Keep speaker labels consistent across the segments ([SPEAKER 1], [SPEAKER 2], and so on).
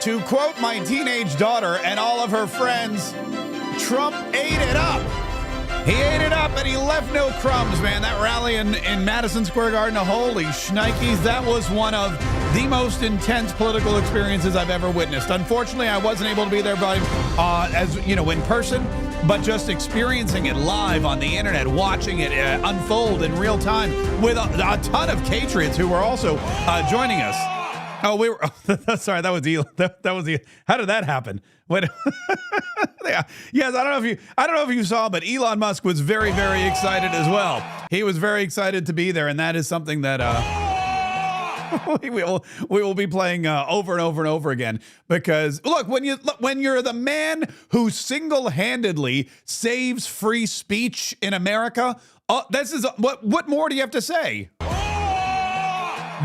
[SPEAKER 1] To quote my teenage daughter and all of her friends, Trump ate it up. He ate it up and he left no crumbs, man. That rally in Madison Square Garden, holy shnikes, that was one of the most intense political experiences I've ever witnessed. Unfortunately, I wasn't able to be there as you know, in person, but just experiencing it live on the internet, watching it unfold in real time with a ton of Catriots who were also joining us. Oh, we were. Sorry, that was Elon. That was the. How did that happen? What? Yeah. Yes, I don't know if you saw, but Elon Musk was very, very excited as well. He was very excited to be there, and that is something that we will be playing over and over and over again. Because look, when you're the man who single-handedly saves free speech in America, this is what more do you have to say?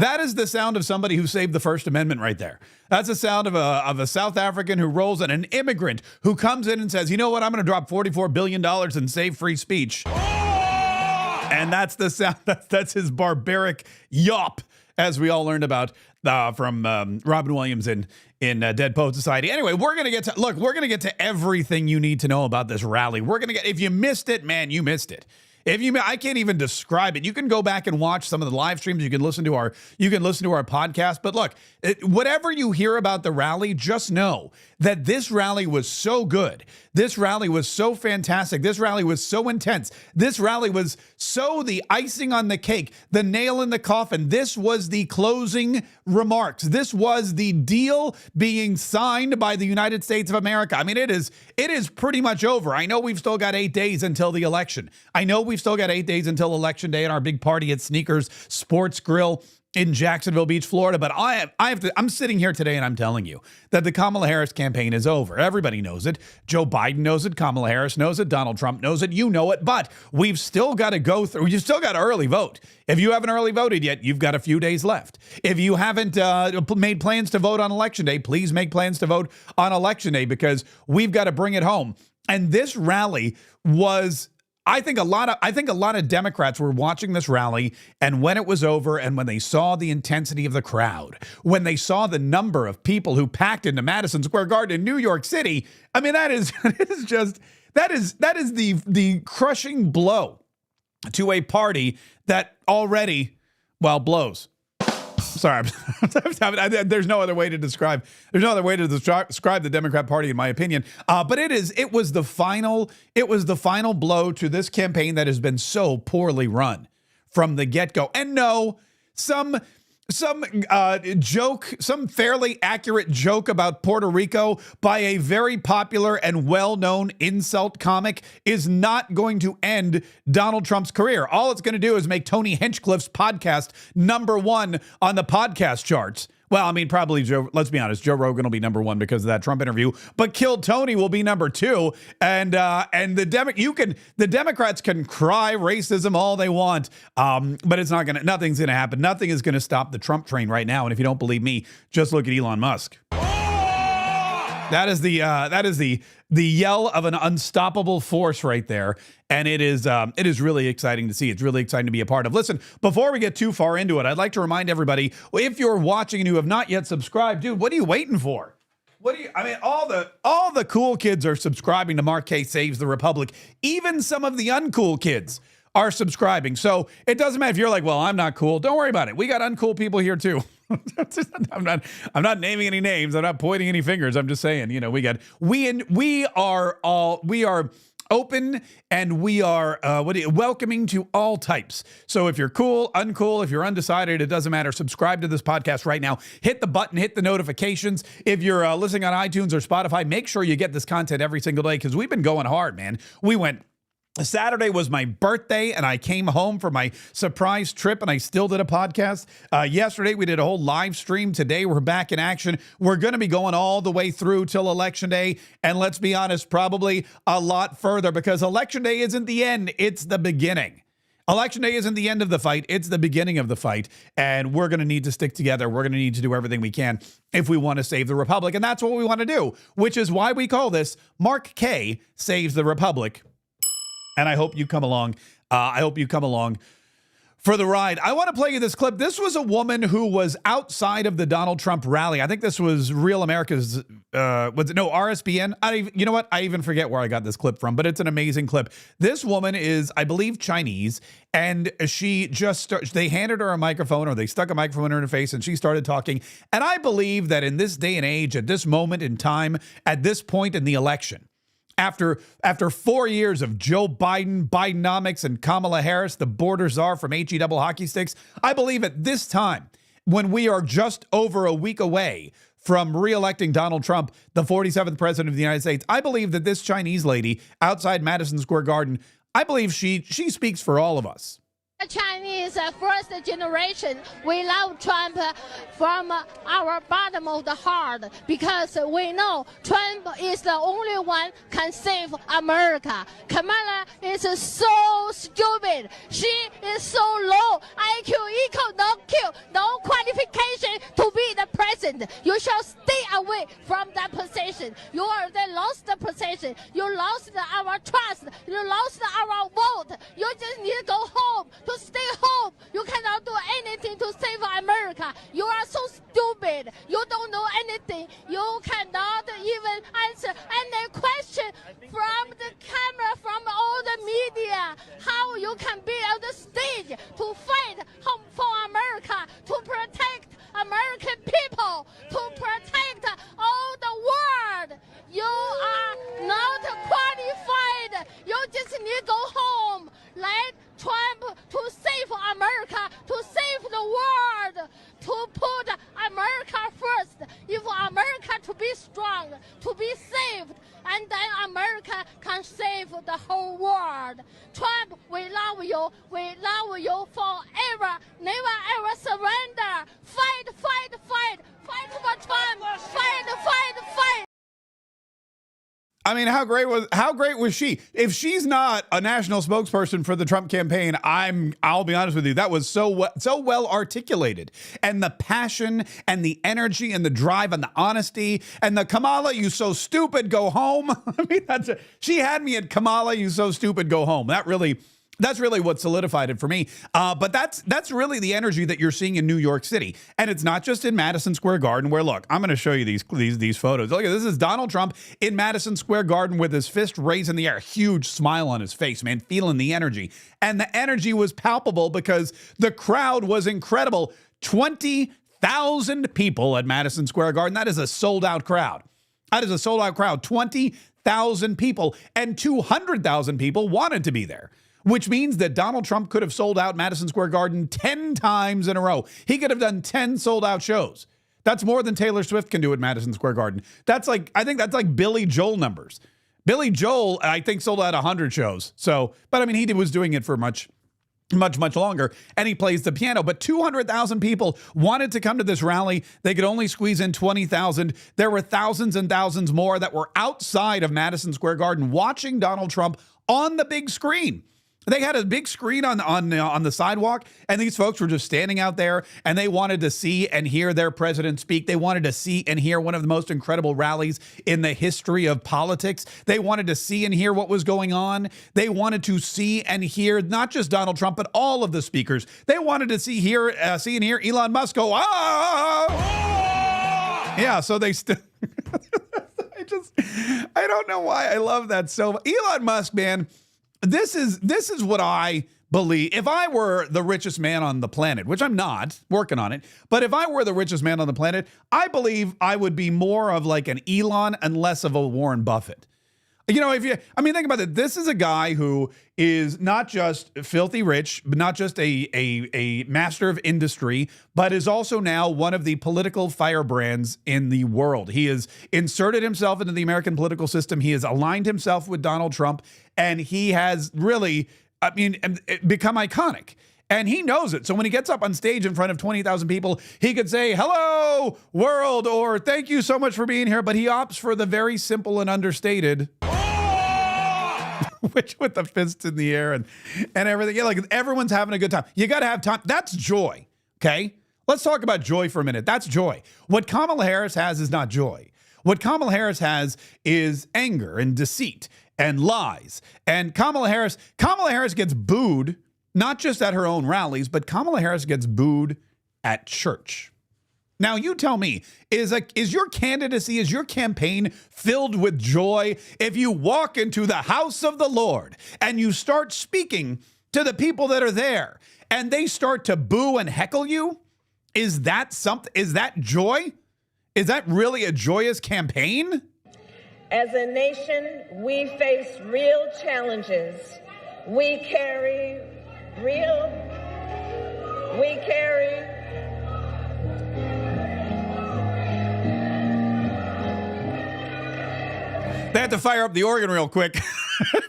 [SPEAKER 1] That is the sound of somebody who saved the First Amendment right there. That's the sound of a South African who rolls in, an immigrant who comes in and says, you know what, I'm going to drop $44 billion and save free speech. And that's the sound, that's his barbaric yawp, as we all learned about from Robin Williams in Dead Poet Society. Anyway, we're going to get to everything you need to know about this rally. If you missed it, man, you missed it. I can't even describe it. You can go back and watch some of the live streams. You can listen to our podcast. But look, whatever you hear about the rally, just know that this rally was so good. This rally was so fantastic. This rally was so intense. This rally was so the icing on the cake, the nail in the coffin. This was the closing remarks. This was the deal being signed by the United States of America. I mean, it is pretty much over. I know we've still got 8 days until the election. I know we've still got 8 days until Election Day and our big party at Sneakers Sports Grill in Jacksonville Beach, Florida. But I'm sitting here today and I'm telling you that the Kamala Harris campaign is over. Everybody knows it. Joe Biden knows it. Kamala Harris knows it. Donald Trump knows it. You know it. But we've still got to go through. You've still got to early vote. If you haven't early voted yet, you've got a few days left. If you haven't made plans to vote on Election Day, please make plans to vote on Election Day because we've got to bring it home. And this rally was, I think a lot of Democrats were watching this rally, and when it was over and when they saw the intensity of the crowd, when they saw the number of people who packed into Madison Square Garden in New York City, I mean, that is the crushing blow to a party that already, well, blows. Sorry, there's no other way to describe the Democrat Party, in my opinion. But it was the final blow to this campaign that has been so poorly run from the get-go. And no, some fairly accurate joke about Puerto Rico by a very popular and well-known insult comic is not going to end Donald Trump's career. All it's going to do is make Tony Hinchcliffe's podcast #1 on the podcast charts. Well, I mean, probably let's be honest, Joe Rogan will be #1 because of that Trump interview, but Killed Tony will be #2. And the Democrats can cry racism all they want. But nothing's going to happen. Nothing is going to stop the Trump train right now. And if you don't believe me, just look at Elon Musk. That is the yell of an unstoppable force right there. And it is really exciting to see. It's really exciting to be a part of. Listen, before we get too far into it, I'd like to remind everybody, if you're watching and you have not yet subscribed, dude, what are you waiting for? All the cool kids are subscribing to Mark Kaye Saves the Republic. Even some of the uncool kids are subscribing. So it doesn't matter if you're like, well, I'm not cool. Don't worry about it. We got uncool people here too. I'm not naming any names. I'm not pointing any fingers. I'm just saying, we are open and we are welcoming to all types. So if you're cool, uncool, if you're undecided, it doesn't matter. Subscribe to this podcast right now. Hit the button, hit the notifications. If you're listening on iTunes or Spotify, make sure you get this content every single day because we've been going hard, man. Saturday was my birthday, and I came home for my surprise trip, and I still did a podcast. Yesterday, we did a whole live stream. Today, we're back in action. We're going to be going all the way through till Election Day, and let's be honest, probably a lot further, because Election Day isn't the end. It's the beginning. Election Day isn't the end of the fight. It's the beginning of the fight, and we're going to need to stick together. We're going to need to do everything we can if we want to save the Republic, and that's what we want to do, which is why we call this Mark Kaye Saves the Republic. And I hope you come along. for the ride. I want to play you this clip. This was a woman who was outside of the Donald Trump rally. I think this was Real America's, RSBN. You know what? I even forget where I got this clip from, but it's an amazing clip. This woman is, I believe, Chinese, and they handed her a microphone, or they stuck a microphone in her face, and she started talking. And I believe that in this day and age, at this moment in time, at this point in the election, After 4 years of Joe Biden, Bidenomics, and Kamala Harris, the border czar from HE double hockey sticks, I believe at this time, when we are just over a week away from re-electing Donald Trump, the 47th president of the United States, I believe that this Chinese lady outside Madison Square Garden, I believe she speaks for all of us.
[SPEAKER 2] Chinese first generation, we love Trump from our bottom of the heart, because we know Trump is the only one can save America. Kamala is so stupid. She is so low. IQ equal no Q, no qualification to be the president. You shall stay away from that position. You already lost the position. You lost our trust. You lost our vote. You just need to go home. To stay home. You cannot do anything to save America. You are so stupid. You don't know anything. You cannot even answer any question from the camera, from all the media. How you can be on the stage to fight for America, to protect American people, to protect all the world. You are not qualified. You just need to go home. Let Trump to save America, to save the world, to put America first. If America to be strong, to be saved, and then America can save the whole world. Trump, we love you. We love you forever. Never ever surrender. Fight, fight, fight. Fight for Trump. Fight, fight, fight.
[SPEAKER 1] I mean, how great was she? If she's not a national spokesperson for the Trump campaign, I'll be honest with you, that was so well articulated. And the passion and the energy and the drive and the honesty and the Kamala, you so stupid, go home. I mean, she had me at Kamala, you so stupid, go home. That's really what solidified it for me. But that's really the energy that you're seeing in New York City. And it's not just in Madison Square Garden, where, look, I'm going to show you these photos. Look, this is Donald Trump in Madison Square Garden with his fist raised in the air, huge smile on his face, man, feeling the energy. And the energy was palpable because the crowd was incredible. 20,000 people at Madison Square Garden. That is a sold-out crowd. 20,000 people, and 200,000 people wanted to be there, which means that Donald Trump could have sold out Madison Square Garden 10 times in a row. He could have done 10 sold-out shows. That's more than Taylor Swift can do at Madison Square Garden. I think that's like Billy Joel numbers. Billy Joel, I think, sold out 100 shows. But I mean, he was doing it for much longer, and he plays the piano. But 200,000 people wanted to come to this rally. They could only squeeze in 20,000. There were thousands and thousands more that were outside of Madison Square Garden watching Donald Trump on the big screen. They had a big screen on the sidewalk, and these folks were just standing out there, and they wanted to see and hear their president speak. They wanted to see and hear one of the most incredible rallies in the history of politics. They wanted to see and hear what was going on. They wanted to see and hear not just Donald Trump, but all of the speakers. They wanted to see and hear Elon Musk go, ah! Yeah, so they still... I don't know why I love that so. Elon Musk, man... This is what I believe. If I were the richest man on the planet, which I'm not, working on it, but if I were the richest man on the planet, I believe I would be more of like an Elon and less of a Warren Buffett. You know, think about it. This is a guy who is not just filthy rich, but not just a master of industry, but is also now one of the political firebrands in the world. He has inserted himself into the American political system. He has aligned himself with Donald Trump, and he has really, become iconic. And he knows it. So when he gets up on stage in front of 20,000 people, he could say, hello, world, or thank you so much for being here. But he opts for the very simple and understated, which with the fists in the air and everything. Yeah, like everyone's having a good time. You got to have time. That's joy. Okay. Let's talk about joy for a minute. That's joy. What Kamala Harris has is not joy. What Kamala Harris has is anger and deceit and lies. And Kamala Harris gets booed not just at her own rallies, but Kamala Harris gets booed at church. Now, you tell me, is your candidacy, is your campaign filled with joy if you walk into the house of the Lord and you start speaking to the people that are there and they start to boo and heckle you? Is that something? Is that joy? Is that really a joyous campaign?
[SPEAKER 3] As a nation, we face real challenges. We carry
[SPEAKER 1] They had to fire up the organ real quick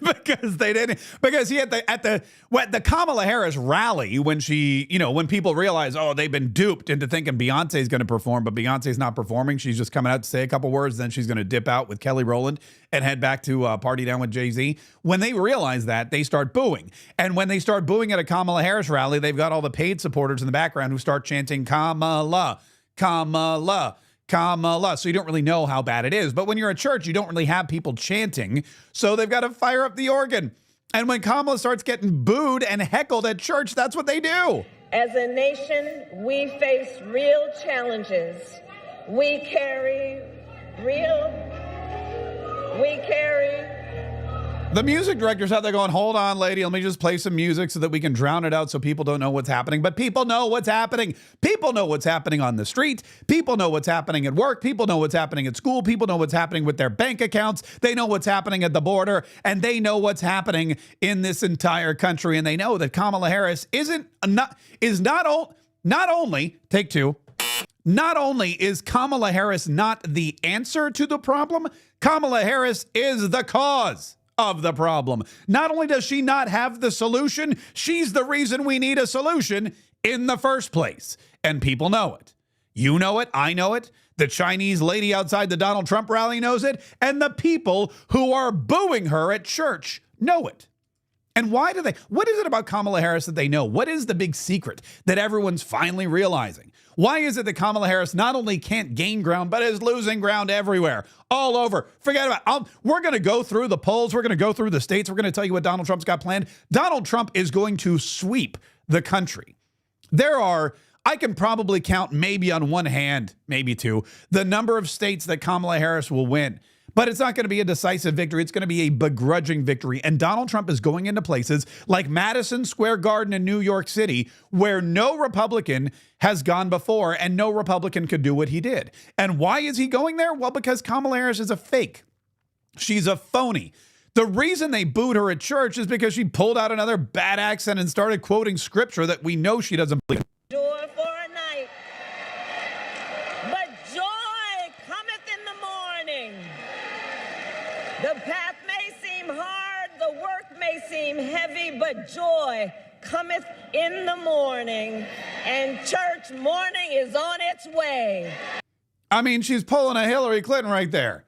[SPEAKER 1] because they didn't. Because he at the Kamala Harris rally, when she, when people realize, oh, they've been duped into thinking Beyonce's going to perform, but Beyonce's not performing. She's just coming out to say a couple words, then she's going to dip out with Kelly Rowland and head back to party down with Jay-Z. When they realize that, they start booing. And when they start booing at a Kamala Harris rally, they've got all the paid supporters in the background who start chanting Kamala, Kamala, Kamala. So you don't really know how bad it is. But when you're at church, you don't really have people chanting. So they've got to fire up the organ. And when Kamala starts getting booed and heckled at church, that's what they do.
[SPEAKER 3] As a nation, we face real challenges. We carry
[SPEAKER 1] The music director's out there going, hold on, lady, let me just play some music so that we can drown it out so people don't know what's happening. But people know what's happening. People know what's happening on the street. People know what's happening at work. People know what's happening at school. People know what's happening with their bank accounts. They know what's happening at the border. And they know what's happening in this entire country. And they know that Kamala Harris not only is Kamala Harris not the answer to the problem, Kamala Harris is the cause of the problem. Not only does she not have the solution, she's the reason we need a solution in the first place. And people know it. You know it. I know it. The Chinese lady outside the Donald Trump rally knows it. And the people who are booing her at church know it. And why do they? What is it about Kamala Harris that they know? What is the big secret that everyone's finally realizing? Why is it that Kamala Harris not only can't gain ground, but is losing ground everywhere, all over? Forget about it. We're going to go through the polls. We're going to go through the states. We're going to tell you what Donald Trump's got planned. Donald Trump is going to sweep the country. I can probably count maybe on one hand, maybe two, the number of states that Kamala Harris will win. But it's not going to be a decisive victory. It's going to be a begrudging victory. And Donald Trump is going into places like Madison Square Garden in New York City, where no Republican has gone before and no Republican could do what he did. And why is he going there? Well, because Kamala Harris is a fake. She's a phony. The reason they booed her at church is because she pulled out another bad accent and started quoting scripture that we know she doesn't believe in.
[SPEAKER 3] endure for a night, but joy cometh in the morning. The path may seem hard, the work may seem heavy, but joy cometh in the morning, and church morning is on its way.
[SPEAKER 1] I mean, she's pulling a Hillary Clinton right there.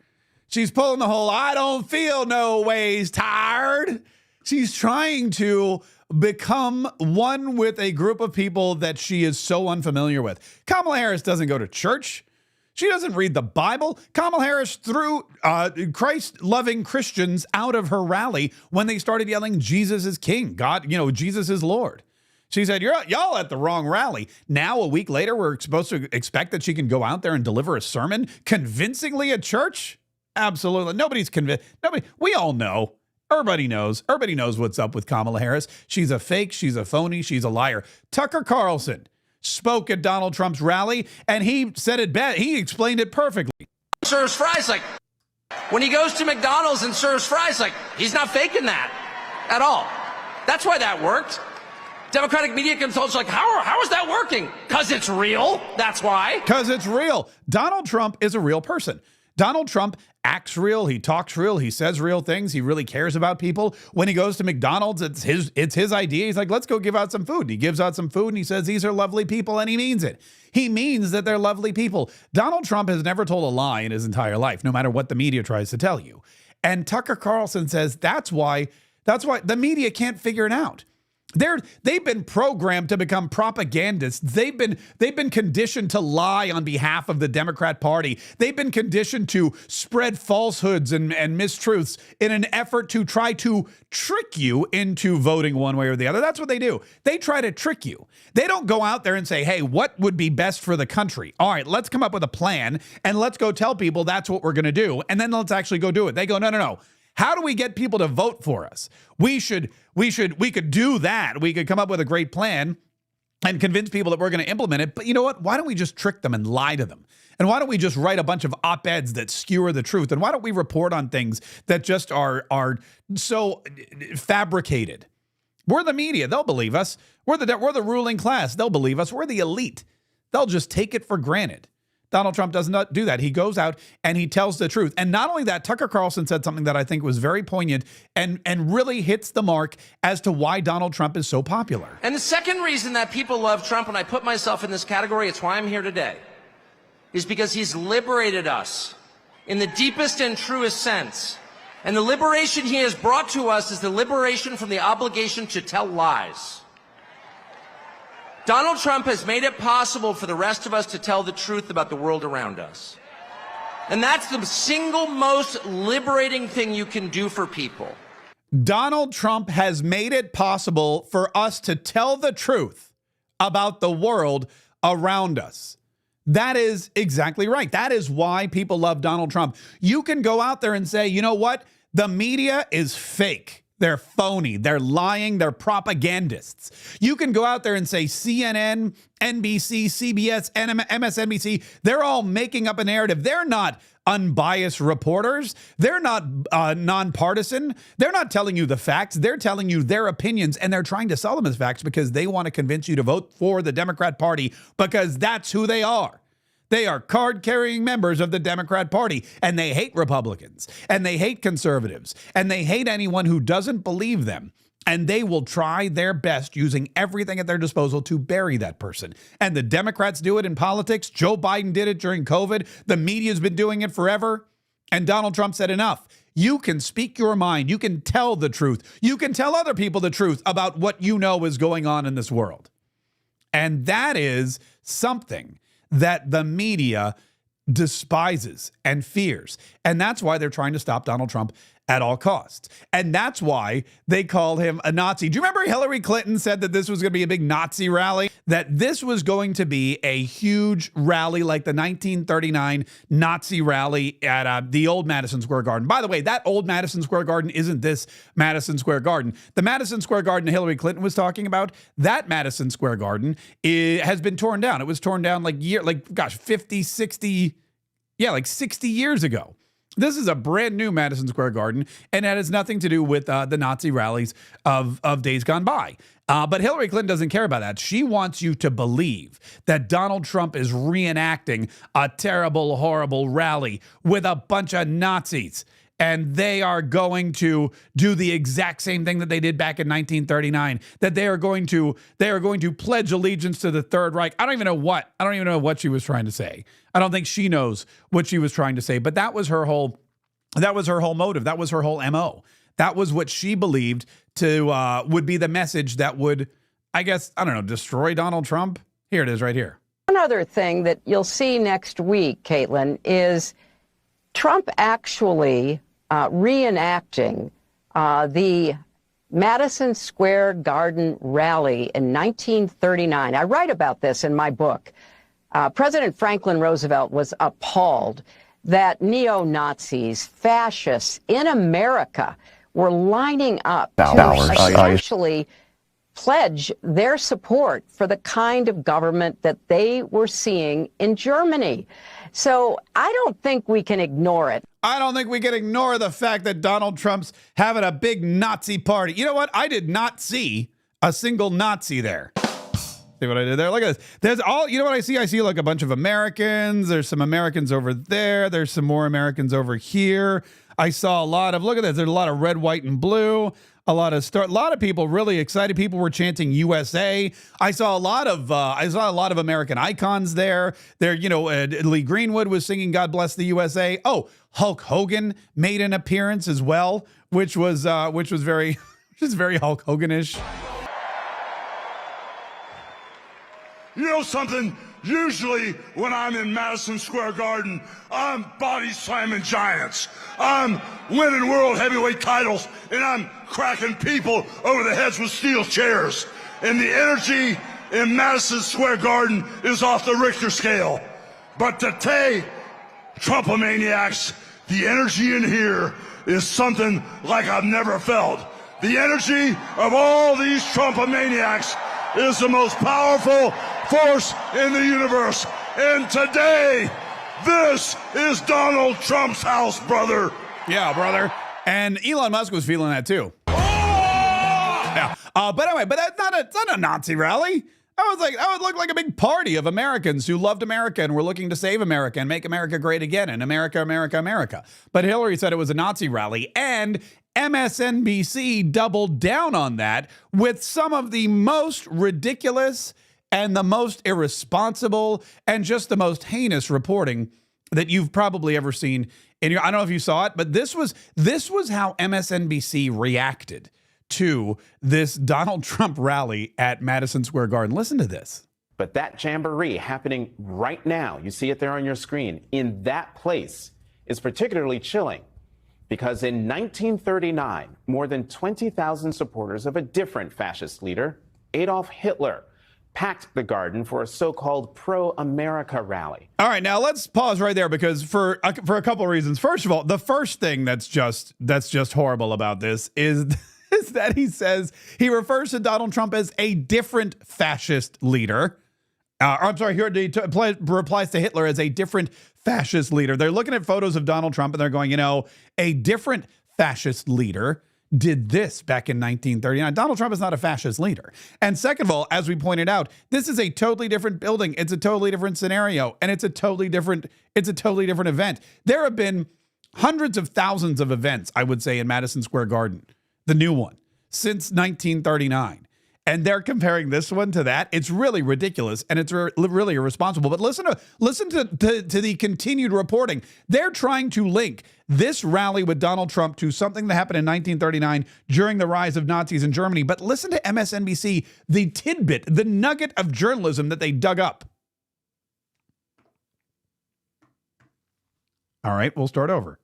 [SPEAKER 1] She's pulling the whole, I don't feel no ways tired. She's trying to become one with a group of people that she is so unfamiliar with. Kamala Harris doesn't go to church. She doesn't read the Bible. Kamala Harris threw Christ-loving Christians out of her rally when they started yelling, Jesus is king. God, Jesus is Lord. She said, y'all at the wrong rally. Now, a week later, we're supposed to expect that she can go out there and deliver a sermon convincingly at church? Absolutely. Nobody's convinced. We all know. Everybody knows. Everybody knows what's up with Kamala Harris. She's a fake. She's a phony. She's a liar. Tucker Carlson spoke at Donald Trump's rally, and he said it best. He explained it perfectly.
[SPEAKER 4] Serves fries like when he goes to McDonald's and serves fries, like he's not faking that at all. That's why that worked. Democratic media consultants like, how is that working? Because it's real. That's why. Because
[SPEAKER 1] it's real. Donald Trump is a real person. Donald Trump acts real. He talks real. He says real things. He really cares about people. When he goes to McDonald's, it's his idea. He's like, let's go give out some food. And he gives out some food and he says, these are lovely people. And he means it. He means that they're lovely people. Donald Trump has never told a lie in his entire life, no matter what the media tries to tell you. And Tucker Carlson says that's why the media can't figure it out. They've been programmed to become propagandists. They've been conditioned to lie on behalf of the Democrat Party. They've been conditioned to spread falsehoods and mistruths in an effort to try to trick you into voting one way or the other. That's what they do. They try to trick you. They don't go out there and say, hey, what would be best for the country? All right, let's come up with a plan and let's go tell people that's what we're going to do. And then let's actually go do it. They go, no. How do we get people to vote for us? We could do that. We could come up with a great plan and convince people that we're going to implement it. But you know what? Why don't we just trick them and lie to them? And why don't we just write a bunch of op-eds that skewer the truth? And why don't we report on things that just are so fabricated? We're the media. They'll believe us. We're the ruling class. They'll believe us. We're the elite. They'll just take it for granted. Donald Trump does not do that. He goes out and he tells the truth. And not only that, Tucker Carlson said something that I think was very poignant and really hits the mark as to why Donald Trump is so popular.
[SPEAKER 4] And the second reason that people love Trump, and I put myself in this category, it's why I'm here today, is because he's liberated us in the deepest and truest sense. And the liberation he has brought to us is the liberation from the obligation to tell lies. Donald Trump has made it possible for the rest of us to tell the truth about the world around us. And that's the single most liberating thing you can do for people.
[SPEAKER 1] Donald Trump has made it possible for us to tell the truth about the world around us. That is exactly right. That is why people love Donald Trump. You can go out there and say, you know what? The media is fake. They're phony. They're lying. They're propagandists. You can go out there and say CNN, NBC, CBS, MSNBC, they're all making up a narrative. They're not unbiased reporters. They're not nonpartisan. They're not telling you the facts. They're telling you their opinions, and they're trying to sell them as facts because they want to convince you to vote for the Democrat Party because that's who they are. They are card-carrying members of the Democrat Party, and they hate Republicans, and they hate conservatives, and they hate anyone who doesn't believe them. And they will try their best using everything at their disposal to bury that person. And the Democrats do it in politics. Joe Biden did it during COVID. The media's been doing it forever. And Donald Trump said enough. You can speak your mind. You can tell the truth. You can tell other people the truth about what you know is going on in this world. And that is something that the media despises and fears. And that's why they're trying to stop Donald Trump at all costs. And that's why they called him a Nazi. Do you remember Hillary Clinton said that this was going to be a big Nazi rally? That this was going to be a huge rally like the 1939 Nazi rally at the old Madison Square Garden. By the way, that old Madison Square Garden isn't this Madison Square Garden. The Madison Square Garden Hillary Clinton was talking about, that Madison Square Garden has been torn down. It was torn down 50, 60, like 60 years ago. This is a brand new Madison Square Garden, and that has nothing to do with the Nazi rallies of days gone by. But Hillary Clinton doesn't care about that. She wants you to believe that Donald Trump is reenacting a terrible, horrible rally with a bunch of Nazis. And they are going to do the exact same thing that they did back in 1939. That they are going to pledge allegiance to the Third Reich. I don't even know what she was trying to say. I don't think she knows what she was trying to say. But that was her whole motive. That was her whole MO. That was what she believed to would be the message that would, destroy Donald Trump. Here it is, right here.
[SPEAKER 5] One other thing that you'll see next week, Caitlin, is Trump actually reenacting the Madison Square Garden rally in 1939. I write about this in my book. President Franklin Roosevelt was appalled that neo-Nazis, fascists in America were lining up to essentially pledge their support for the kind of government that they were seeing in Germany. So I don't think we can ignore it.
[SPEAKER 1] I don't think we can ignore the fact that Donald Trump's having a big Nazi party. You know what? I did not see a single Nazi there. See what I did there? Look at this. There's all, you know what I see? I see like a bunch of Americans. There's some Americans over there. There's some more Americans over here. I saw a lot of, look at this. There's a lot of red, white, and blue. A lot of people really excited. People were chanting USA. I saw a lot of American icons there. There, Lee Greenwood was singing "God Bless the USA." Oh, Hulk Hogan made an appearance as well, which was very Hulk Hoganish.
[SPEAKER 6] You know something? Usually when I'm in Madison Square Garden, I'm body slamming giants. I'm winning world heavyweight titles, and I'm cracking people over the heads with steel chairs. And the energy in Madison Square Garden is off the Richter scale. But today, Trumpomaniacs, the energy in here is something like I've never felt. The energy of all these Trumpomaniacs is the most powerful force in the universe. And today, this is Donald Trump's house, brother.
[SPEAKER 1] Yeah, brother. And Elon Musk was feeling that too.
[SPEAKER 6] Oh!
[SPEAKER 1] Yeah. But anyway, but it's not a Nazi rally. That would look like a big party of Americans who loved America and were looking to save America and make America great again and America, America, America. But Hillary said it was a Nazi rally, and MSNBC doubled down on that with some of the most ridiculous and the most irresponsible and just the most heinous reporting that you've probably ever seen in your, I don't know if you saw it, but this was how MSNBC reacted to this Donald Trump rally at Madison Square Garden. Listen to this.
[SPEAKER 7] But that jamboree happening right now, you see it there on your screen, in that place is particularly chilling because in 1939, more than 20,000 supporters of a different fascist leader, Adolf Hitler, packed the garden for a so-called pro-America rally.
[SPEAKER 1] All right, now let's pause right there because for a couple of reasons. First of all, the first thing that's just horrible about this is that he refers to Donald Trump as a different fascist leader. He replies to Hitler as a different fascist leader. They're looking at photos of Donald Trump and they're going, a different fascist leader did this back in 1939. Donald Trump is not a fascist leader. And second of all, as we pointed out, this is a totally different building. It's a totally different scenario, and it's a totally different event. There have been hundreds of thousands of events, I would say, in Madison Square Garden, the new one, since 1939. And they're comparing this one to that. It's really ridiculous, and it's really irresponsible. But listen to the continued reporting. They're trying to link this rally with Donald Trump to something that happened in 1939 during the rise of Nazis in Germany. But listen to MSNBC, the tidbit, the nugget of journalism that they dug up. All right, we'll start over.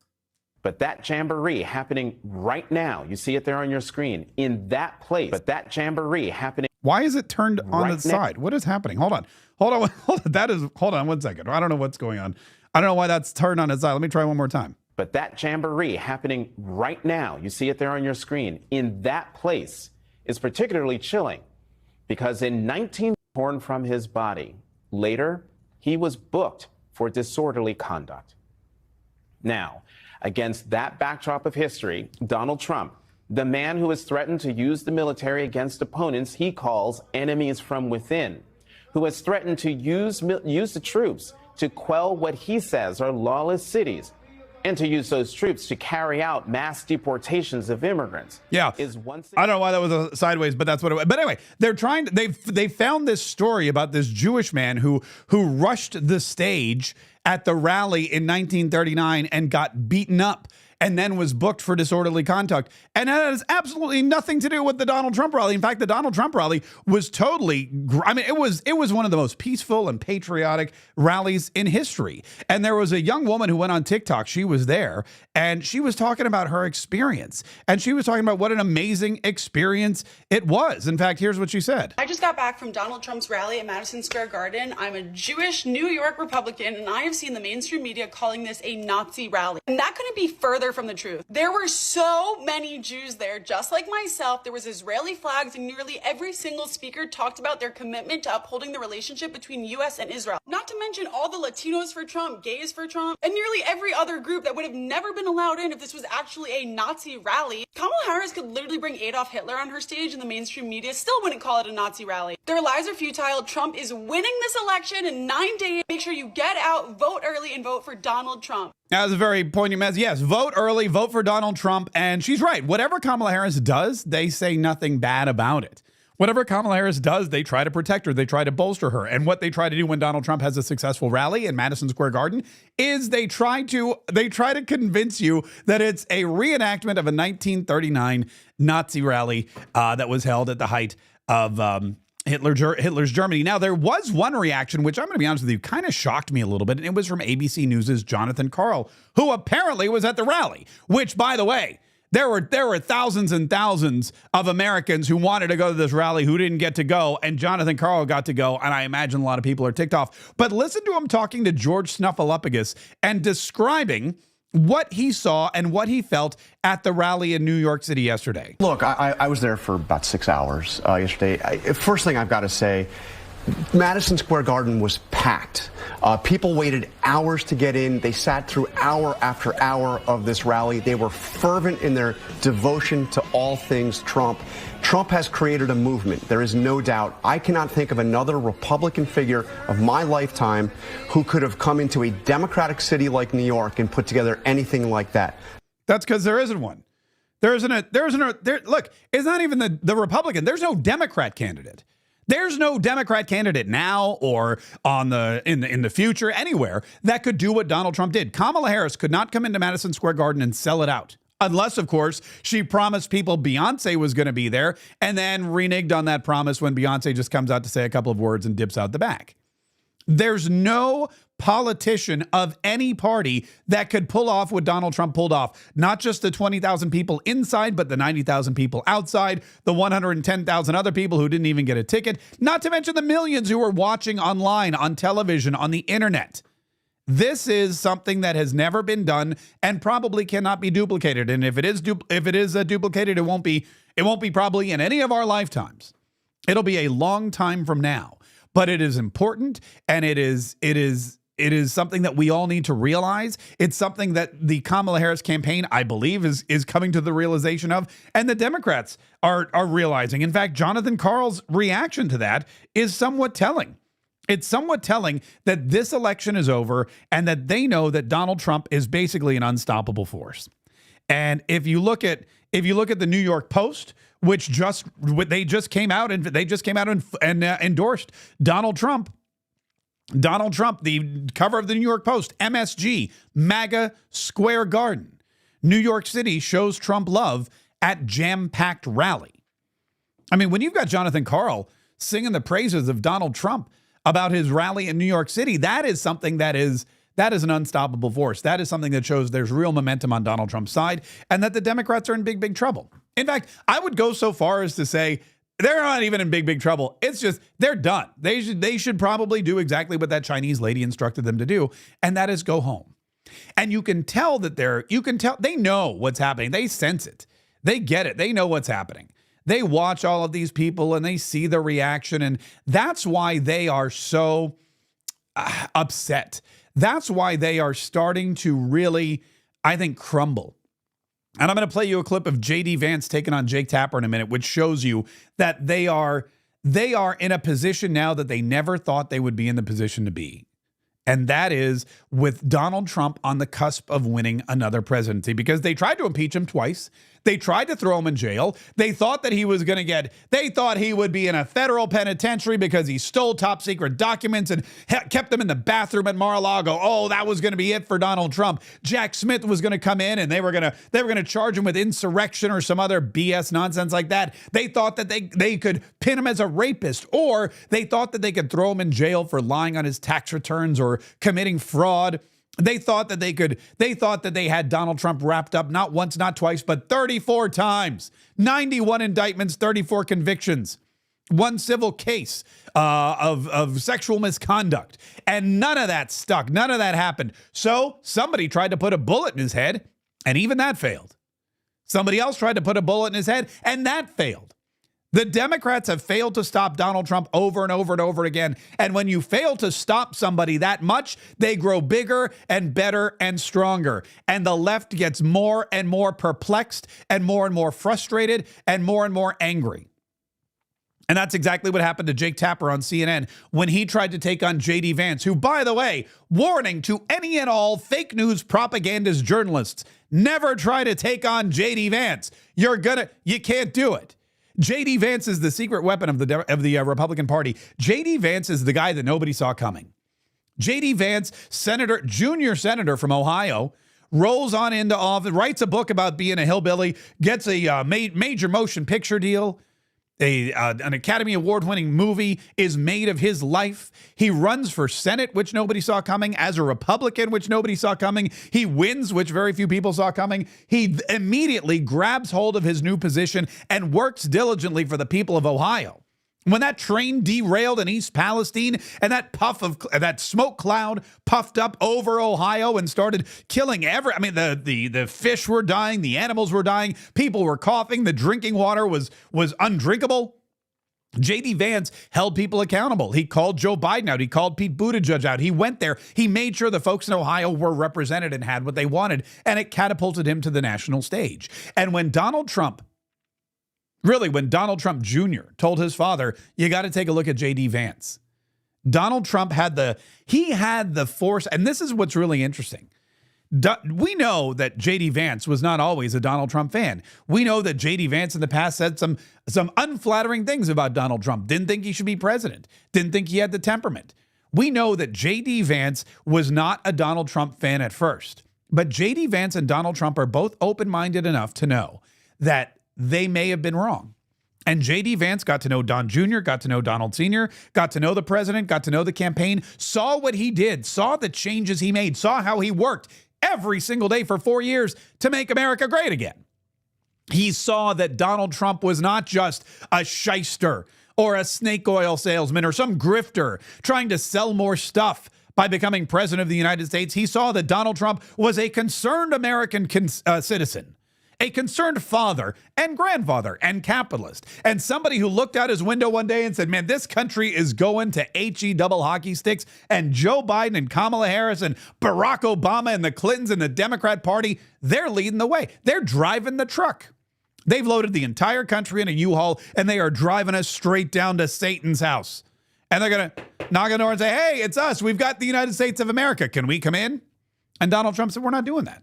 [SPEAKER 7] But that jamboree happening right now, you see it there on your screen, in that place. But that jamboree happening.
[SPEAKER 1] Why is it turned on
[SPEAKER 7] right
[SPEAKER 1] its side? What is happening? Hold on. Hold on 1 second. I don't know what's going on. I don't know why that's turned on its side. Let me try one more time.
[SPEAKER 7] But that jamboree happening right now, you see it there on your screen, in that place is particularly chilling because in 19 torn from his body, later he was booked for disorderly conduct. Now, against that backdrop of history, Donald Trump, the man who has threatened to use the military against opponents he calls enemies from within, who has threatened to use the troops to quell what he says are lawless cities, and to use those troops to carry out mass deportations of immigrants.
[SPEAKER 1] Yeah, I don't know why that was sideways, but that's what it was. But anyway, they found this story about this Jewish man who rushed the stage at the rally in 1939 and got beaten up and then was booked for disorderly conduct. And that has absolutely nothing to do with the Donald Trump rally. In fact, the Donald Trump rally was it was one of the most peaceful and patriotic rallies in history. And there was a young woman who went on TikTok. She was there and she was talking about her experience. And she was talking about what an amazing experience it was. In fact, here's what she said.
[SPEAKER 8] I just got back from Donald Trump's rally at Madison Square Garden. I'm a Jewish New York Republican, and I have seen the mainstream media calling this a Nazi rally. And that couldn't be further from the truth. There were so many Jews there, just like myself. There was Israeli flags, and nearly every single speaker talked about their commitment to upholding the relationship between U.S. and Israel. Not to mention all the Latinos for Trump, gays for Trump, and nearly every other group that would have never been allowed in if this was actually a Nazi rally. Kamala Harris could literally bring Adolf Hitler on her stage, and the mainstream media still wouldn't call it a Nazi rally. Their lies are futile. Trump is winning this election in 9 days. Make sure you get out, vote early, and vote for Donald Trump.
[SPEAKER 1] That was a very poignant message. Yes, vote early, vote for Donald Trump. And she's right. Whatever Kamala Harris does, they say nothing bad about it. Whatever Kamala Harris does, they try to protect her. They try to bolster her. And what they try to do when Donald Trump has a successful rally in Madison Square Garden is they try to convince you that it's a reenactment of a 1939 Nazi rally that was held at the height of Hitler's Germany. Now, there was one reaction, which I'm going to be honest with you, kind of shocked me a little bit, and it was from ABC News' Jonathan Karl, who apparently was at the rally, which, by the way, there were thousands and thousands of Americans who wanted to go to this rally who didn't get to go, and Jonathan Karl got to go, and I imagine a lot of people are ticked off. But listen to him talking to George Snuffleupagus and describing what he saw and what he felt at the rally in New York City yesterday.
[SPEAKER 9] Look, I was there for about 6 hours yesterday. First thing I've got to say, Madison Square Garden was packed. People waited hours to get in. They sat through hour after hour of this rally. They were fervent in their devotion to all things Trump. Trump has created a movement. There is no doubt. I cannot think of another Republican figure of my lifetime who could have come into a Democratic city like New York and put together anything like that.
[SPEAKER 1] That's because there isn't one. Look, it's not even the Republican. There's no Democrat candidate. There's no Democrat candidate now or in the future anywhere that could do what Donald Trump did. Kamala Harris could not come into Madison Square Garden and sell it out. Unless, of course, she promised people Beyonce was going to be there and then reneged on that promise when Beyonce just comes out to say a couple of words and dips out the back. There's no politician of any party that could pull off what Donald Trump pulled off. Not just the 20,000 people inside, but the 90,000 people outside, the 110,000 other people who didn't even get a ticket, not to mention the millions who were watching online, on television, on the internet. This is something that has never been done and probably cannot be duplicated. And if it is duplicated, it won't be probably in any of our lifetimes. It'll be a long time from now. But it is important, and it is something that we all need to realize. It's something that the Kamala Harris campaign, I believe, is coming to the realization of, and the Democrats are realizing. In fact, Jonathan Karl's reaction to that is somewhat telling. It's somewhat telling that this election is over and that they know that Donald Trump is basically an unstoppable force. And if you look at the New York Post, which they just came out and endorsed Donald Trump. Donald Trump, the cover of the New York Post, MSG, MAGA Square Garden. New York City shows Trump love at jam-packed rally. I mean, when you've got Jonathan Karl singing the praises of Donald Trump about his rally in New York City, that is something that is an unstoppable force. That is something that shows there's real momentum on Donald Trump's side and that the Democrats are in big, big trouble. In fact, I would go so far as to say they're not even in big, big trouble. It's just they're done. They should probably do exactly what that Chinese lady instructed them to do, and that is go home. And you can tell that they know what's happening. They sense it. They get it. They know what's happening. They watch all of these people and they see the reaction, and that's why they are so upset. That's why they are starting to really, I think, crumble. And I'm going to play you a clip of JD Vance taking on Jake Tapper in a minute, which shows you that they are in a position now that they never thought they would be in the position to be. And that is with Donald Trump on the cusp of winning another presidency, because they tried to impeach him twice. They tried to throw him in jail. They thought that he thought he would be in a federal penitentiary because he stole top secret documents and kept them in the bathroom at Mar-a-Lago. Oh, that was going to be it for Donald Trump. Jack Smith was going to come in and they were going to charge him with insurrection or some other BS nonsense like that. They thought that they could pin him as a rapist, or they thought that they could throw him in jail for lying on his tax returns or committing fraud. They thought that they had Donald Trump wrapped up not once, not twice, but 34 times, 91 indictments, 34 convictions, one civil case of sexual misconduct. And none of that stuck. None of that happened. So somebody tried to put a bullet in his head, and even that failed. Somebody else tried to put a bullet in his head, and that failed. The Democrats have failed to stop Donald Trump over and over and over again. And when you fail to stop somebody that much, they grow bigger and better and stronger. And the left gets more and more perplexed and more frustrated and more angry. And that's exactly what happened to Jake Tapper on CNN when he tried to take on JD Vance, who, by the way, warning to any and all fake news propagandist journalists, never try to take on JD Vance. You can't do it. JD Vance is the secret weapon of the Republican Party. JD Vance is the guy that nobody saw coming. JD Vance, junior senator from Ohio, rolls on into office, writes a book about being a hillbilly, gets a major motion picture deal, An Academy Award-winning movie is made of his life. He runs for Senate, which nobody saw coming, as a Republican, which nobody saw coming. He wins, which very few people saw coming. He immediately grabs hold of his new position and works diligently for the people of Ohio. When that train derailed in East Palestine and that smoke cloud puffed up over Ohio and started killing the fish were dying, the animals were dying, people were coughing, the drinking water was undrinkable. JD Vance held people accountable. He called Joe Biden out. He called Pete Buttigieg out. He went there. He made sure the folks in Ohio were represented and had what they wanted, and it catapulted him to the national stage. And when Donald Trump Jr. told his father, you got to take a look at JD Vance, Donald Trump had the force. And this is what's really interesting. We know that JD Vance was not always a Donald Trump fan. We know that JD Vance in the past said some unflattering things about Donald Trump. Didn't think he should be president. Didn't think he had the temperament. We know that JD Vance was not a Donald Trump fan at first. But JD Vance and Donald Trump are both open-minded enough to know that they may have been wrong. And JD Vance got to know Don Jr., got to know Donald Sr., got to know the president, got to know the campaign, saw what he did, saw the changes he made, saw how he worked every single day for 4 years to make America great again. He saw that Donald Trump was not just a shyster or a snake oil salesman or some grifter trying to sell more stuff by becoming president of the United States. He saw that Donald Trump was a concerned American citizen, a concerned father and grandfather and capitalist, and somebody who looked out his window one day and said, man, this country is going to HE double hockey sticks, and Joe Biden and Kamala Harris and Barack Obama and the Clintons and the Democrat Party, they're leading the way. They're driving the truck. They've loaded the entire country in a U-Haul, and they are driving us straight down to Satan's house. And they're going to knock on the door and say, hey, it's us. We've got the United States of America. Can we come in? And Donald Trump said, we're not doing that.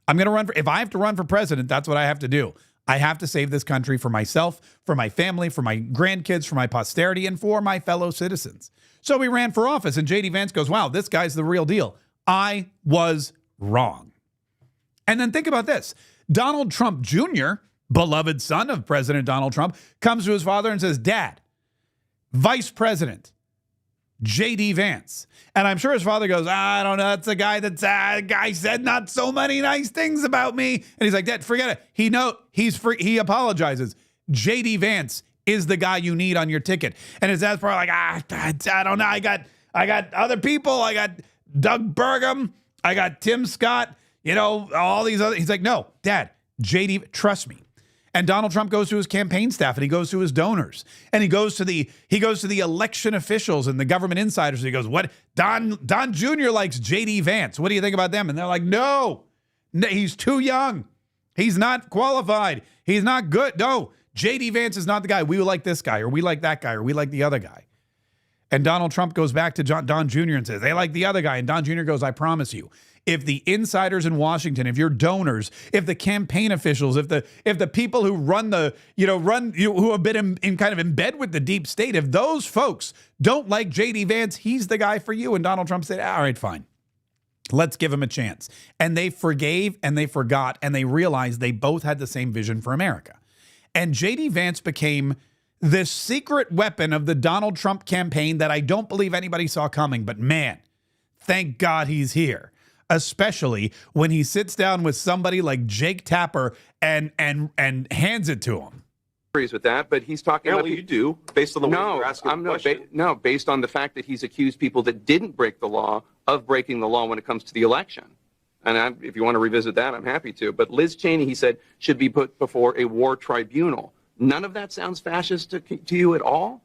[SPEAKER 1] I'm going to run if I have to run for president, that's what I have to do. I have to save this country for myself, for my family, for my grandkids, for my posterity, and for my fellow citizens. So we ran for office, and JD Vance goes, wow, this guy's the real deal. I was wrong. And then think about this. Donald Trump Jr., beloved son of President Donald Trump, comes to his father and says, Dad, Vice President JD Vance. And I'm sure his father goes, I don't know, that's a guy guy said not so many nice things about me. And he's like, Dad, forget it. He apologizes. JD Vance is the guy you need on your ticket. And his dad's probably like, I don't know. I got other people. I got Doug Burgum. I got Tim Scott, all these other. He's like, no, Dad, JD, trust me. And Donald Trump goes to his campaign staff, and he goes to his donors, and he goes to the election officials and the government insiders. And he goes, what? Don Jr. likes JD Vance. What do you think about them? And they're like, no, he's too young. He's not qualified. He's not good. No, JD Vance is not the guy. We like this guy, or we like that guy, or we like the other guy. And Donald Trump goes back to Don Jr. and says, they like the other guy. And Don Jr. goes, I promise you, if the insiders in Washington, if your donors, if the campaign officials, if the people who who have been in kind of in bed with the deep state, if those folks don't like JD Vance, he's the guy for you. And Donald Trump said, all right, fine. Let's give him a chance. And they forgave and they forgot, and they realized they both had the same vision for America. And JD Vance became this secret weapon of the Donald Trump campaign that I don't believe anybody saw coming. But man, thank God he's here. Especially when he sits down with somebody like Jake Tapper and hands it to him.
[SPEAKER 10] Agrees with that, but he's talking about
[SPEAKER 11] you do, based on the way you're asking the question.
[SPEAKER 10] Based on the fact that he's accused people that didn't break the law of breaking the law when it comes to the election. And if you want to revisit that, I'm happy to. But Liz Cheney, he said, should be put before a war tribunal. None of that sounds fascist to you at all?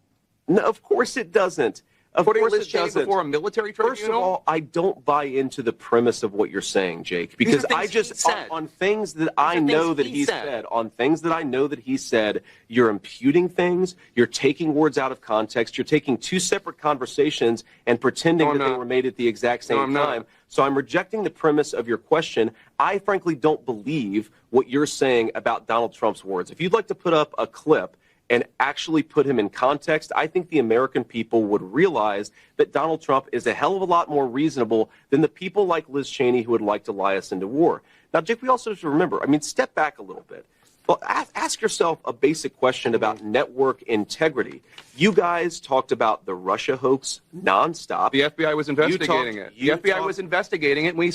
[SPEAKER 11] No, of course it doesn't. Of course
[SPEAKER 10] Liz Cheney before a military tribunal?
[SPEAKER 11] First of all, I don't buy into the premise of what you're saying, Jake, because I just on things that I know that he said, on things that I know that he said, you're imputing things, you're taking words out of context, you're taking two separate conversations and pretending that they were made at the exact same time. So I'm rejecting the premise of your question. I frankly don't believe what you're saying about Donald Trump's words. If you'd like to put up a clip and actually put him in context, I think the American people would realize that Donald Trump is a hell of a lot more reasonable than the people like Liz Cheney who would like to lie us into war. Now, Jake, we also have to remember, step back a little bit. Well, ask yourself a basic question about network integrity. You guys talked about the Russia hoax nonstop.
[SPEAKER 10] The FBI was investigating it. The FBI was investigating it, and we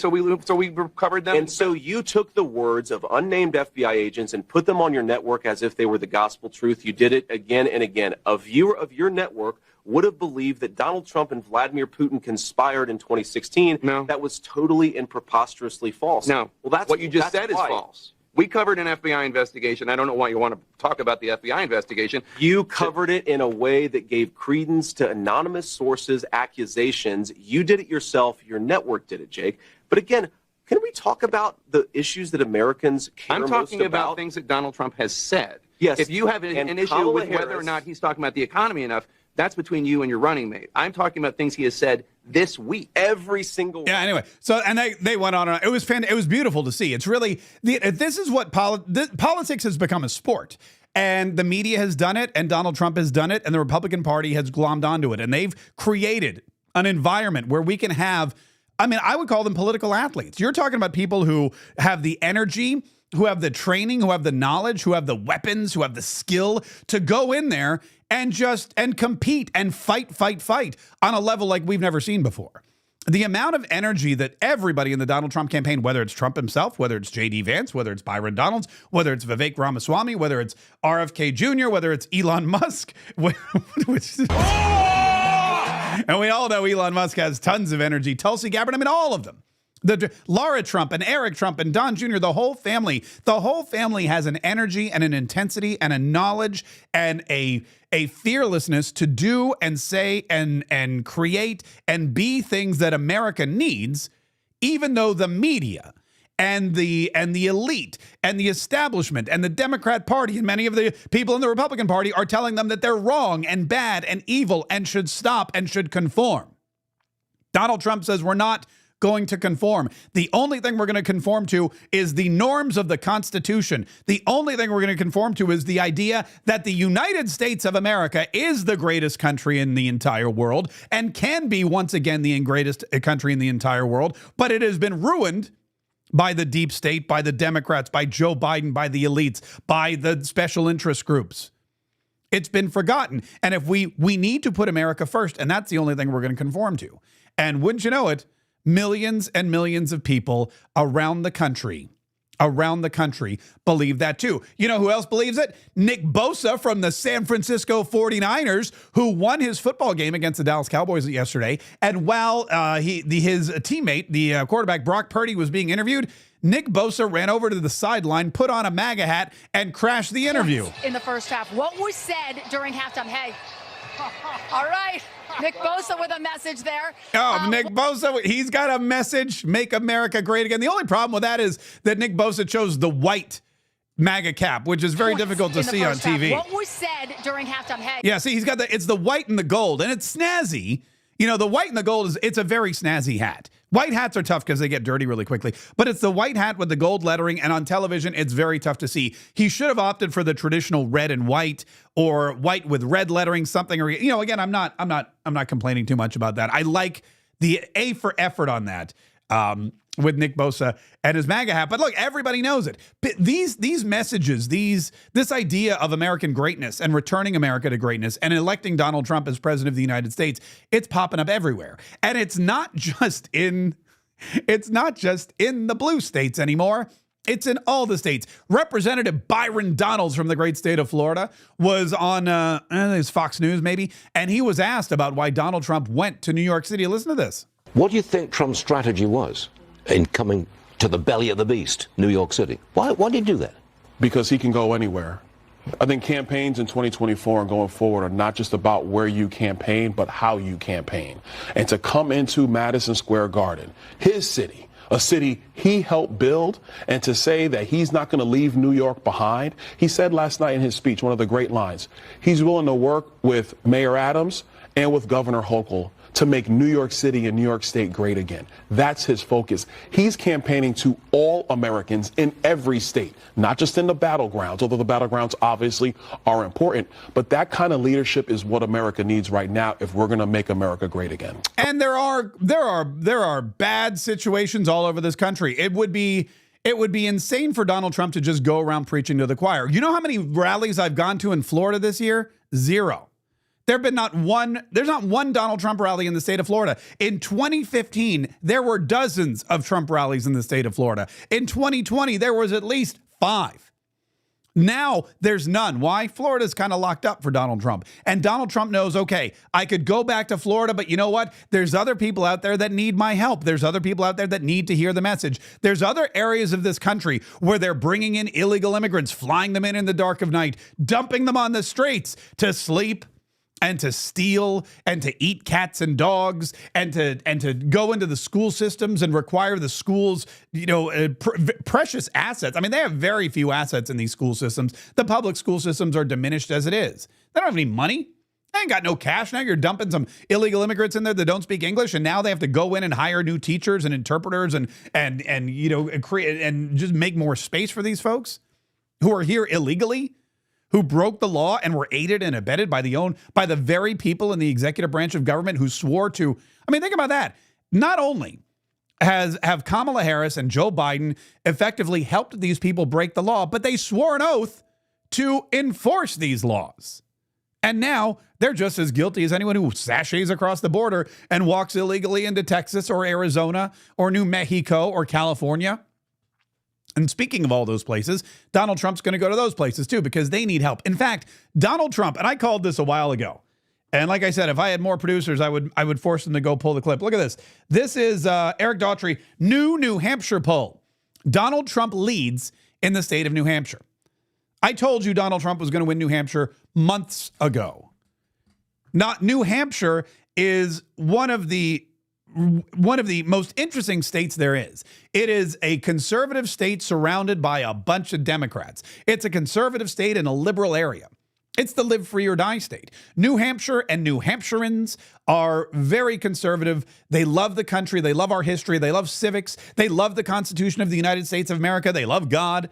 [SPEAKER 10] recovered them.
[SPEAKER 11] And so you took the words of unnamed FBI agents and put them on your network as if they were the gospel truth. You did it again and again. A viewer of your network would have believed that Donald Trump and Vladimir Putin conspired in 2016.
[SPEAKER 10] No.
[SPEAKER 11] That was totally and preposterously false.
[SPEAKER 10] No.
[SPEAKER 11] Well, that's
[SPEAKER 10] what you just said is
[SPEAKER 11] why.
[SPEAKER 10] false. We covered an FBI investigation. I don't know why you want to talk about the FBI investigation.
[SPEAKER 11] You covered it in a way that gave credence to anonymous sources' accusations. You did it yourself. Your network did it, Jake. But again, can we talk about the issues that Americans care most about?
[SPEAKER 10] I'm talking about things that Donald Trump has said.
[SPEAKER 11] Yes.
[SPEAKER 10] If you have an issue with whether or not he's talking about the economy enough, that's between you and your running mate. I'm talking about things he has said this week.
[SPEAKER 11] Every single one.
[SPEAKER 1] Yeah, anyway. So, and they went on and on. It was fantastic. It was beautiful to see. It's really, this is what politics has become a sport. And the media has done it, and Donald Trump has done it, and the Republican Party has glommed onto it. And they've created an environment where we can have, I mean, I would call them political athletes. You're talking about people who have the energy, who have the training, who have the knowledge, who have the weapons, who have the skill to go in there and compete and fight on a level like we've never seen before. The amount of energy that everybody in the Donald Trump campaign, whether it's Trump himself, whether it's JD Vance, whether it's Byron Donalds, whether it's Vivek Ramaswamy, whether it's RFK Jr., whether it's Elon Musk, and we all know Elon Musk has tons of energy, Tulsi Gabbard, I mean, all of them. Laura Trump and Eric Trump and Don Jr., the whole family has an energy and an intensity and a knowledge and a fearlessness to do and say and create and be things that America needs, even though the media and the elite and the establishment and the Democrat Party and many of the people in the Republican Party are telling them that they're wrong and bad and evil and should stop and should conform. Donald Trump says we're not going to conform. The only thing we're going to conform to is the norms of the Constitution. The only thing we're going to conform to is the idea that the United States of America is the greatest country in the entire world and can be once again the greatest country in the entire world, but it has been ruined by the deep state, by the Democrats, by Joe Biden, by the elites, by the special interest groups. It's been forgotten. And if we need to put America first, and that's the only thing we're going to conform to. And wouldn't you know it, millions and millions of people around the country believe that too. You know who else believes it? Nick Bosa from the San Francisco 49ers, who won his football game against the Dallas Cowboys yesterday. And while his teammate, the quarterback Brock Purdy, was being interviewed, Nick Bosa ran over to the sideline, put on a MAGA hat, and crashed the interview.
[SPEAKER 12] In the first half, what was said during halftime? Hey, all right. Nick Bosa with a message there.
[SPEAKER 1] Nick Bosa, he's got a message, make America great again. The only problem with that is that Nick Bosa chose the white MAGA cap, which is very difficult to see on TV.
[SPEAKER 12] What was said during halftime? Hey.
[SPEAKER 1] Yeah, see, it's the white and the gold, and it's snazzy. You know, the white and the gold it's a very snazzy hat. White hats are tough because they get dirty really quickly, but it's the white hat with the gold lettering, and on television, it's very tough to see. He should have opted for the traditional red and white, or white with red lettering, something. Or, you know, again, I'm not complaining too much about that. I like the A for effort on that. With Nick Bosa and his MAGA hat. But look, everybody knows it. These messages, this idea of American greatness and returning America to greatness and electing Donald Trump as president of the United States, it's popping up everywhere. And it's not just in the blue states anymore. It's in all the states. Representative Byron Donalds from the great state of Florida was on it's Fox News maybe, and he was asked about why Donald Trump went to New York City. Listen to this.
[SPEAKER 13] What do you think Trump's strategy was in coming to the belly of the beast, New York City? Why did he do that?
[SPEAKER 14] Because he can go anywhere. I think campaigns in 2024 and going forward are not just about where you campaign, but how you campaign. And to come into Madison Square Garden, his city, a city he helped build, and to say that he's not going to leave New York behind. He said last night in his speech, one of the great lines, he's willing to work with Mayor Adams and with Governor Hochul to make New York City and New York State great again. That's his focus. He's campaigning to all Americans in every state, not just in the battlegrounds, although the battlegrounds obviously are important. But that kind of leadership is what America needs right now if we're going to make America great again.
[SPEAKER 1] And there are bad situations all over this country. It would be It would be insane for Donald Trump to just go around preaching to the choir. You know how many rallies I've gone to in Florida this year? 0. There's not one Donald Trump rally in the state of Florida. In 2015, there were dozens of Trump rallies in the state of Florida. In 2020, there was at least 5. Now there's none. Why? Florida's kind of locked up for Donald Trump. And Donald Trump knows, okay, I could go back to Florida, but you know what? There's other people out there that need my help. There's other people out there that need to hear the message. There's other areas of this country where they're bringing in illegal immigrants, flying them in the dark of night, dumping them on the streets to sleep and to steal and to eat cats and dogs and to go into the school systems and require the schools, precious assets. I mean, they have very few assets in these school systems. The public school systems are diminished as it is. They don't have any money. They ain't got no cash. Now you're dumping some illegal immigrants in there that don't speak English, and now they have to go in and hire new teachers and interpreters and create and just make more space for these folks who are here illegally, who broke the law and were aided and abetted by the very people in the executive branch of government who swore to. I mean, think about that. Not only have Kamala Harris and Joe Biden effectively helped these people break the law, but they swore an oath to enforce these laws. And now they're just as guilty as anyone who sashays across the border and walks illegally into Texas or Arizona or New Mexico or California. And speaking of all those places, Donald Trump's going to go to those places too because they need help. In fact, Donald Trump, and I called this a while ago, and like I said, if I had more producers, I would force them to go pull the clip. Look at this. This is Eric Daughtry, New Hampshire poll. Donald Trump leads in the state of New Hampshire. I told you Donald Trump was going to win New Hampshire months ago. New Hampshire is one of the most interesting states there is. It is a conservative state surrounded by a bunch of Democrats. It's a conservative state in a liberal area. It's the live free or die state. New Hampshire and New Hampshireans are very conservative. They love the country. They love our history. They love civics. They love the Constitution of the United States of America. They love God.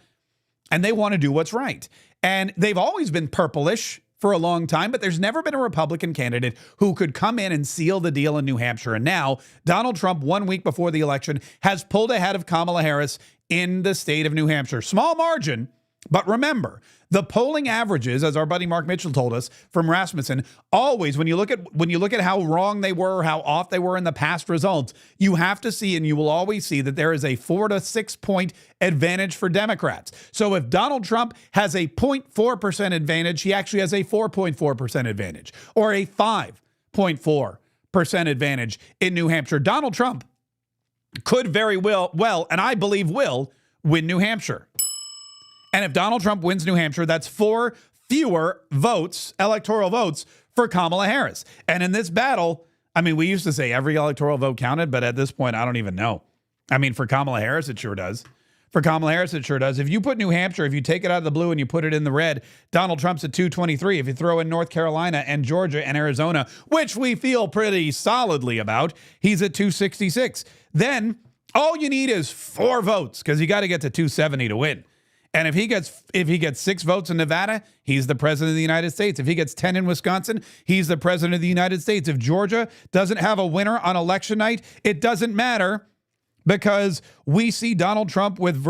[SPEAKER 1] And they want to do what's right. And they've always been purplish for a long time, but there's never been a Republican candidate who could come in and seal the deal in New Hampshire. And now Donald Trump, 1 week before the election, has pulled ahead of Kamala Harris in the state of New Hampshire. Small margin, but remember, the polling averages, as our buddy Mark Mitchell told us from Rasmussen, always when you look at how wrong they were, how off they were in the past results, you have to see, and you will always see, that there is a 4 to 6 point advantage for Democrats. So if Donald Trump has a 0.4% advantage, he actually has a 4.4% advantage, or a 5.4% advantage in New Hampshire. Donald Trump could very well, and I believe will, win New Hampshire. And if Donald Trump wins New Hampshire, that's 4 fewer votes, electoral votes, for Kamala Harris. And in this battle, I mean, we used to say every electoral vote counted, but at this point, I don't even know. I mean, for Kamala Harris, it sure does. For Kamala Harris, it sure does. If you put New Hampshire, if you take it out of the blue and you put it in the red, Donald Trump's at 223. If you throw in North Carolina and Georgia and Arizona, which we feel pretty solidly about, he's at 266. Then all you need is 4 votes because you got to get to 270 to win. And if he gets 6 votes in Nevada, he's the president of the United States. If he gets 10 in Wisconsin, he's the president of the United States. If Georgia doesn't have a winner on election night, it doesn't matter because we see Donald Trump with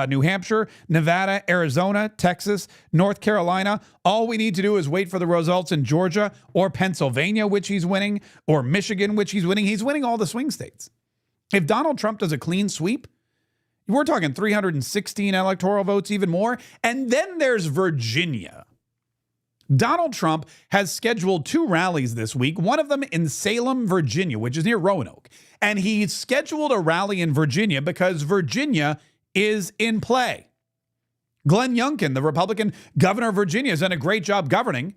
[SPEAKER 1] New Hampshire, Nevada, Arizona, Texas, North Carolina. All we need to do is wait for the results in Georgia or Pennsylvania, which he's winning, or Michigan, which he's winning. He's winning all the swing states. If Donald Trump does a clean sweep, we're talking 316 electoral votes, even more. And then there's Virginia. Donald Trump has scheduled 2 rallies this week, one of them in Salem, Virginia, which is near Roanoke. And he's scheduled a rally in Virginia because Virginia is in play. Glenn Youngkin, the Republican governor of Virginia, has done a great job governing.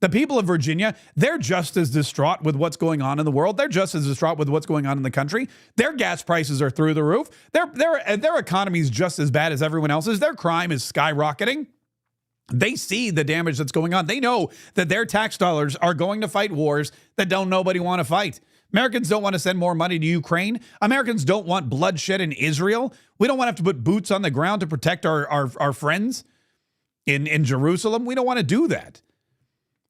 [SPEAKER 1] The people of Virginia, they're just as distraught with what's going on in the world. They're just as distraught with what's going on in the country. Their gas prices are through the roof. Their economy is just as bad as everyone else's. Their crime is skyrocketing. They see the damage that's going on. They know that their tax dollars are going to fight wars that nobody want to fight. Americans don't want to send more money to Ukraine. Americans don't want bloodshed in Israel. We don't want to have to put boots on the ground to protect our friends in Jerusalem. We don't want to do that.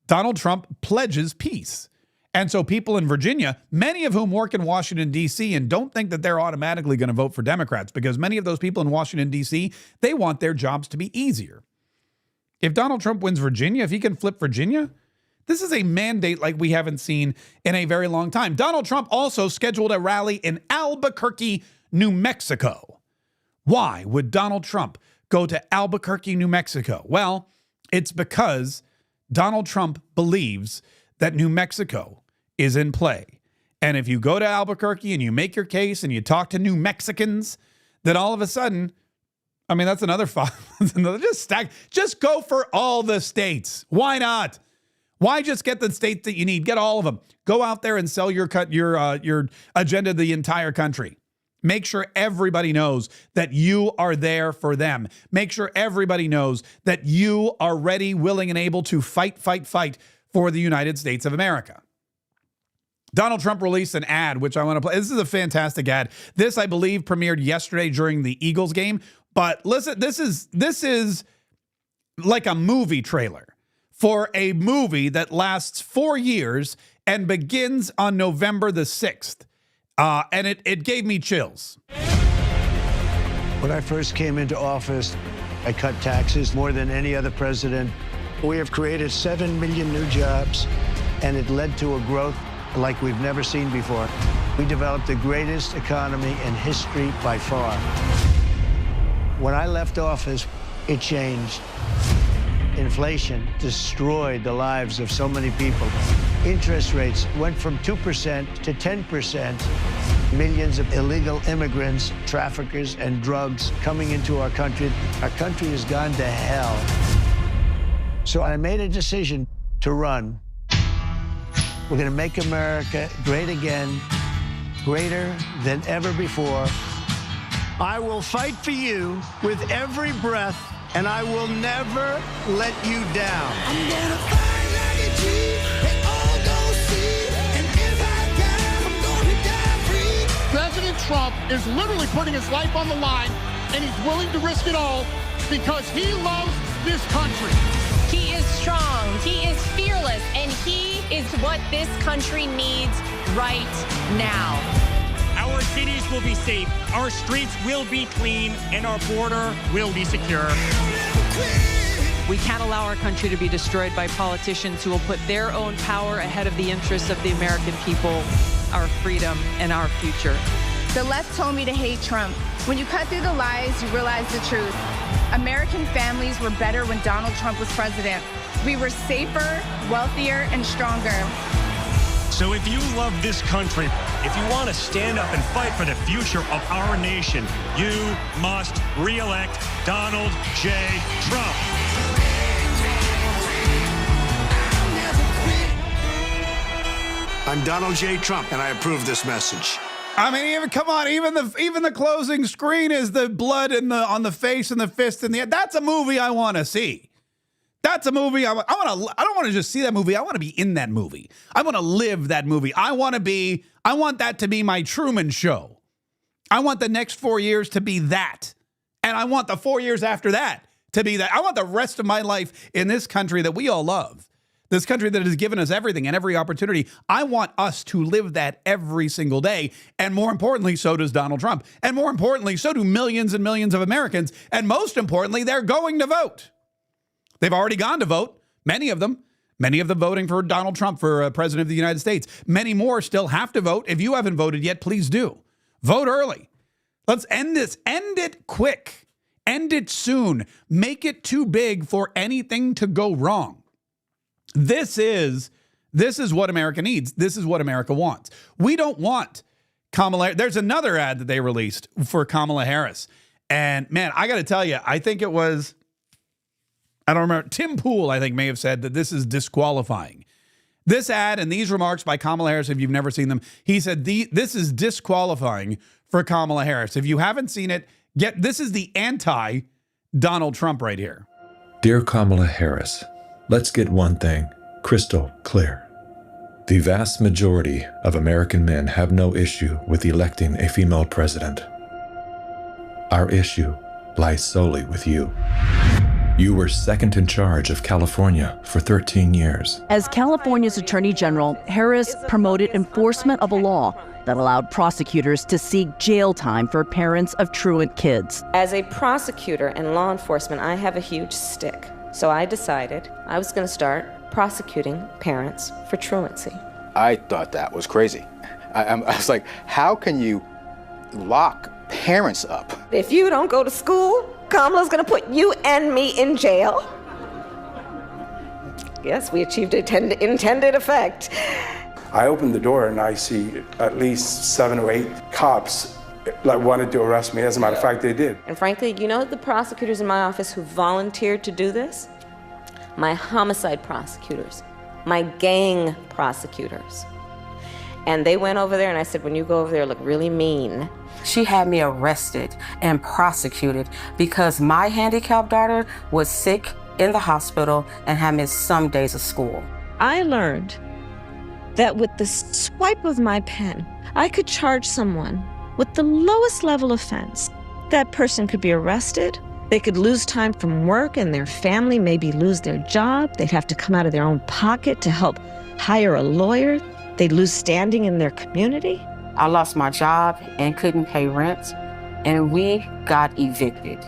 [SPEAKER 1] Donald Trump pledges peace. And so people in Virginia, many of whom work in Washington, D.C., and don't think that they're automatically going to vote for Democrats, because many of those people in Washington, D.C., they want their jobs to be easier. If Donald Trump wins Virginia, if he can flip Virginia, this is a mandate like we haven't seen in a very long time. Donald Trump also scheduled a rally in Albuquerque, New Mexico. Why would Donald Trump go to Albuquerque, New Mexico? Well, it's because Donald Trump believes that New Mexico is in play. And if you go to Albuquerque and you make your case and you talk to New Mexicans, then all of a sudden, I mean, that's another just go for all the states. Why not? Why just get the states that you need? Get all of them. Go out there and sell your agenda to the entire country. Make sure everybody knows that you are there for them. Make sure everybody knows that you are ready, willing, and able to fight for the United States of America. Donald Trump released an ad, which I want to play. This is a fantastic ad. This, I believe, premiered yesterday during the Eagles game. But listen, this is like a movie trailer for a movie that lasts 4 years and begins on November the 6th. And it gave me chills.
[SPEAKER 15] When I first came into office, I cut taxes more than any other president. We have created 7 million new jobs, and it led to a growth like we've never seen before. We developed the greatest economy in history by far. When I left office, it changed. Inflation destroyed the lives of so many people. Interest rates went from 2% to 10%. Millions of illegal immigrants, traffickers, and drugs coming into our country. Our country has gone to hell. So I made a decision to run. We're going to make America great again, greater than ever before. I will fight for you with every breath, and I will never let you down. I'm gonna fight like a G, they all gon' see, and if I die, I'm gonna die free.
[SPEAKER 16] President Trump is literally putting his life on the line, and he's willing to risk it all because he loves this country.
[SPEAKER 17] He is strong, he is fearless, and he is what this country needs right now.
[SPEAKER 18] Our cities will be safe, our streets will be clean, and our border will be secure.
[SPEAKER 19] We can't allow our country to be destroyed by politicians who will put their own power ahead of the interests of the American people, our freedom, and our future.
[SPEAKER 20] The left told me to hate Trump. When you cut through the lies, you realize the truth. American families were better when Donald Trump was president. We were safer, wealthier, and stronger.
[SPEAKER 18] So if you love this country, if you want to stand up and fight for the future of our nation, you must re-elect Donald J. Trump.
[SPEAKER 15] I'm Donald J. Trump, and I approve this message.
[SPEAKER 1] I mean, come on, even the closing screen is the blood on the face and the fist and the. That's a movie I want to see. That's a movie I don't want to just see that movie. I want to be in that movie. I want to live that movie. I want that to be my Truman Show. I want the next 4 years to be that. And I want the 4 years after that to be that. I want the rest of my life in this country that we all love. This country that has given us everything and every opportunity. I want us to live that every single day. And more importantly, so does Donald Trump. And more importantly, so do millions and millions of Americans. And most importantly, they're going to vote. They've already gone to vote, many of them voting for Donald Trump for president of the United States. Many more still have to vote. If you haven't voted yet, please do. Vote early. Let's end this. End it quick. End it soon. Make it too big for anything to go wrong. This is what America needs. This is what America wants. We don't want Kamala. There's another ad that they released for Kamala Harris. And man, I got to tell you, I think it was, I don't remember. Tim Pool, I think, may have said that this is disqualifying. This ad and these remarks by Kamala Harris, if you've never seen them, he said this is disqualifying for Kamala Harris. If you haven't seen it, this is the anti-Donald Trump right here.
[SPEAKER 21] Dear Kamala Harris, let's get one thing crystal clear. The vast majority of American men have no issue with electing a female president. Our issue lies solely with you. You were second in charge of California for 13 years.
[SPEAKER 2] As California's Attorney General, Harris promoted enforcement of a law that allowed prosecutors to seek jail time for parents of truant kids.
[SPEAKER 3] As a prosecutor and law enforcement, I have a huge stick. So I decided I was going to start prosecuting parents for truancy.
[SPEAKER 22] I thought that was crazy. I was like, how can you lock parents up?
[SPEAKER 3] If you don't go to school, Kamala's going to put you and me in jail. Yes, we achieved intended effect.
[SPEAKER 23] I opened the door and I see at least 7 or 8 cops wanted to arrest me. As a matter of fact, they did.
[SPEAKER 3] And frankly, you know the prosecutors in my office who volunteered to do this? My homicide prosecutors, my gang prosecutors. And they went over there and I said, when you go over there, look really mean.
[SPEAKER 24] She had me arrested and prosecuted because my handicapped daughter was sick in the hospital and had missed some days of school.
[SPEAKER 3] I learned that with the swipe of my pen, I could charge someone with the lowest level offense. That person could be arrested, they could lose time from work, and their family maybe lose their job. They'd have to come out of their own pocket to help hire a lawyer. They'd lose standing in their community.
[SPEAKER 24] I lost my job and couldn't pay rent, and we got evicted.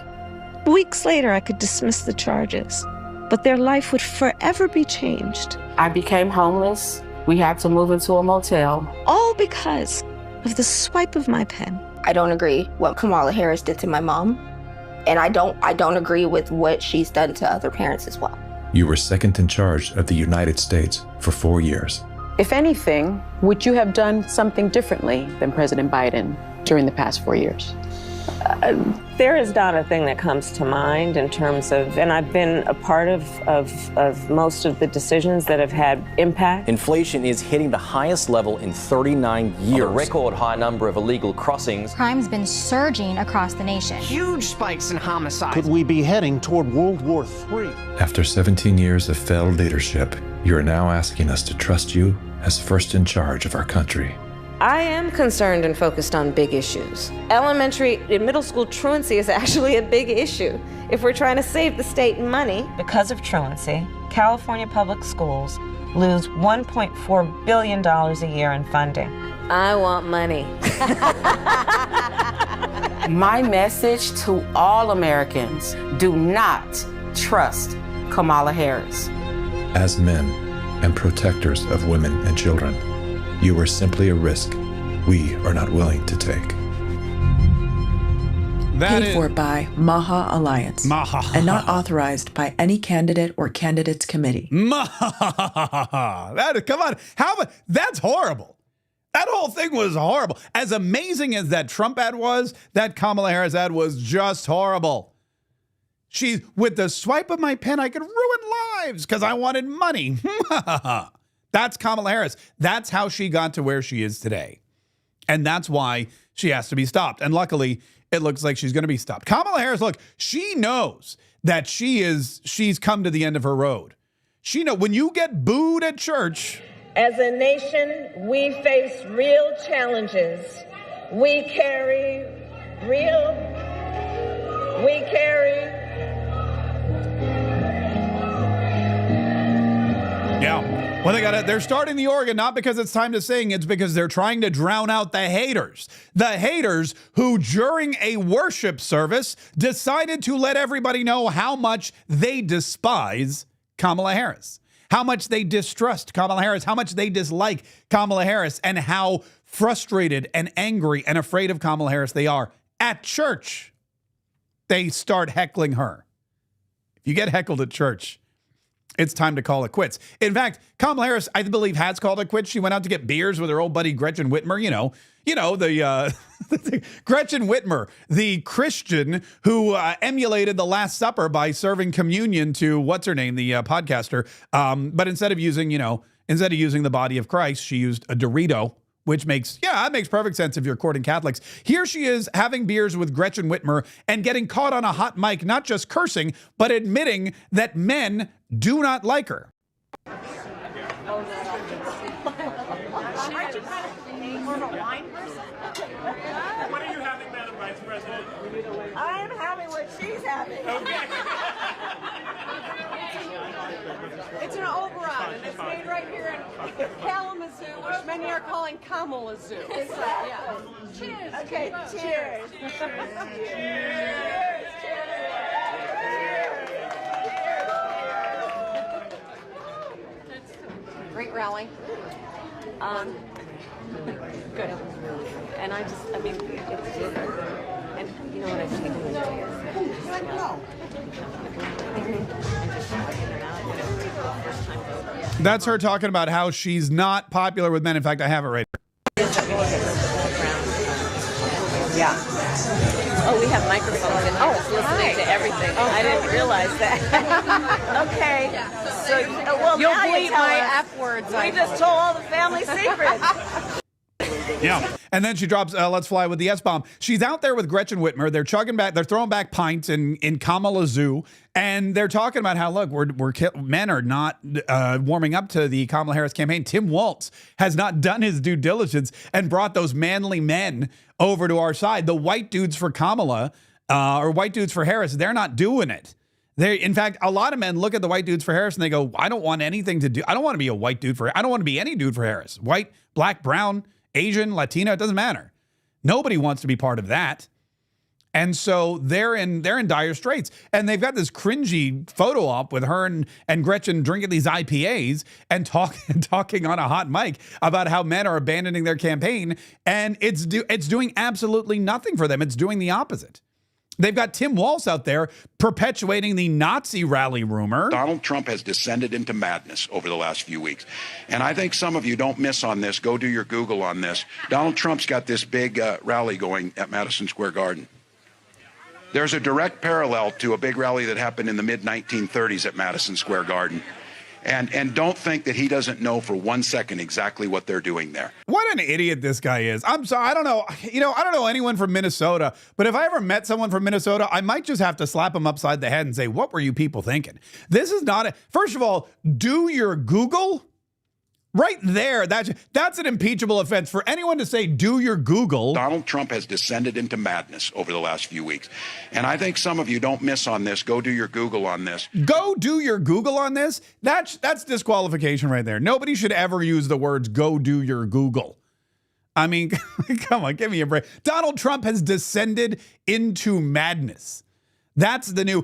[SPEAKER 3] Weeks later, I could dismiss the charges, but their life would forever be changed.
[SPEAKER 24] I became homeless. We had to move into a motel.
[SPEAKER 3] All because of the swipe of my pen.
[SPEAKER 25] I don't agree what Kamala Harris did to my mom, and I don't agree with what she's done to other parents as well.
[SPEAKER 21] You were second in charge of the United States for 4 years.
[SPEAKER 26] If anything, would you have done something differently than President Biden during the past 4 years?
[SPEAKER 3] There is not a thing that comes to mind in terms of, and I've been a part of most of the decisions that have had impact.
[SPEAKER 27] Inflation is hitting the highest level in 39 years. A record high number of illegal crossings.
[SPEAKER 28] Crime's been surging across the nation.
[SPEAKER 29] Huge spikes in homicides.
[SPEAKER 30] Could we be heading toward World War III?
[SPEAKER 21] After 17 years of failed leadership, you are now asking us to trust you as first in charge of our country.
[SPEAKER 3] I am concerned and focused on big issues. Elementary and middle school truancy is actually a big issue. If we're trying to save the state money, because of truancy, California public schools lose $1.4 billion a year in funding. I want money.
[SPEAKER 24] My message to all Americans, do not trust Kamala Harris.
[SPEAKER 21] As men and protectors of women and children, you are simply a risk we are not willing to take.
[SPEAKER 31] Paid for by Maha Alliance and not authorized by any candidate or candidates committee.
[SPEAKER 1] Come on. That's horrible. That whole thing was horrible. As amazing as that Trump ad was, that Kamala Harris ad was just horrible. With the swipe of my pen, I could ruin lives because I wanted money. That's Kamala Harris. That's how she got to where she is today. And that's why she has to be stopped. And luckily, it looks like she's going to be stopped. Kamala Harris, look, she knows that she's come to the end of her road. She knows when you get booed at church.
[SPEAKER 3] As a nation, we face real challenges. We carry.
[SPEAKER 1] Yeah. Well, they're starting the organ not because it's time to sing. It's because they're trying to drown out the haters. The haters who, during a worship service, decided to let everybody know how much they despise Kamala Harris, how much they distrust Kamala Harris, how much they dislike Kamala Harris, and how frustrated and angry and afraid of Kamala Harris they are at church. They start heckling her. If you get heckled at church, it's time to call it quits. In fact, Kamala Harris, I believe, has called it quits. She went out to get beers with her old buddy Gretchen Whitmer. The Gretchen Whitmer, the Christian who emulated the Last Supper by serving communion to what's her name, the podcaster. But instead of using the body of Christ, she used a Dorito, which makes perfect sense if you're courting Catholics. Here she is having beers with Gretchen Whitmer and getting caught on a hot mic, not just cursing, but admitting that men do not like her.
[SPEAKER 32] Aren't you kind of more of a wine person?
[SPEAKER 18] What are you having, Madam Vice President?
[SPEAKER 3] I am having what she's having.
[SPEAKER 18] Okay.
[SPEAKER 29] started right here in Kalamazoo, which many are calling Kamalazoo. Yeah. Cheers. Okay, cheers. Great rally. Good. And I mean, it's and you know what I've taken away is
[SPEAKER 1] That's her talking about how she's not popular with men. In fact, I have it right here.
[SPEAKER 4] Yeah. Oh, we have microphones in here listening to everything. Oh, I didn't realize that. Okay. So, well,
[SPEAKER 29] You'll
[SPEAKER 4] now you
[SPEAKER 29] bleep
[SPEAKER 4] tell
[SPEAKER 29] my
[SPEAKER 4] us.
[SPEAKER 29] F words.
[SPEAKER 4] We just told all the family secrets.
[SPEAKER 1] Yeah. And then she drops Let's Fly with the S-bomb. She's out there with Gretchen Whitmer. They're chugging back, they're throwing back pints in Kamalazoo. And they're talking about how, look, men are not warming up to the Kamala Harris campaign. Tim Walz has not done his due diligence and brought those manly men over to our side. The white dudes for Kamala or white dudes for Harris, they're not doing it. In fact, a lot of men look at the white dudes for Harris and they go, I don't want anything to do. I don't want to be a white dude I don't want to be any dude for Harris. White, black, brown, Asian, Latino, it doesn't matter. Nobody wants to be part of that. And so they're in dire straits. And they've got this cringy photo op with her and Gretchen drinking these IPAs and talking on a hot mic about how men are abandoning their campaign. And it's doing absolutely nothing for them. It's doing the opposite. They've got Tim Walz out there perpetuating the Nazi rally rumor.
[SPEAKER 5] Donald Trump has descended into madness over the last few weeks. And I think some of you don't miss on this. Go do your Google on this. Donald Trump's got this big rally going at Madison Square Garden. There's a direct parallel to a big rally that happened in the mid-1930s at Madison Square Garden. And don't think that he doesn't know for 1 second exactly what they're doing there.
[SPEAKER 1] What an idiot this guy is. I'm sorry. I don't know. I don't know anyone from Minnesota, but if I ever met someone from Minnesota, I might just have to slap him upside the head and say, what were you people thinking? This is not first of all, do your Google. Right there, that's an impeachable offense for anyone to say, do your Google.
[SPEAKER 5] Donald Trump has descended into madness over the last few weeks. And I think some of you don't miss on this. Go do your Google on this.
[SPEAKER 1] Go do your Google on this? That's disqualification right there. Nobody should ever use the words, go do your Google. I mean, come on, give me a break. Donald Trump has descended into madness. That's the new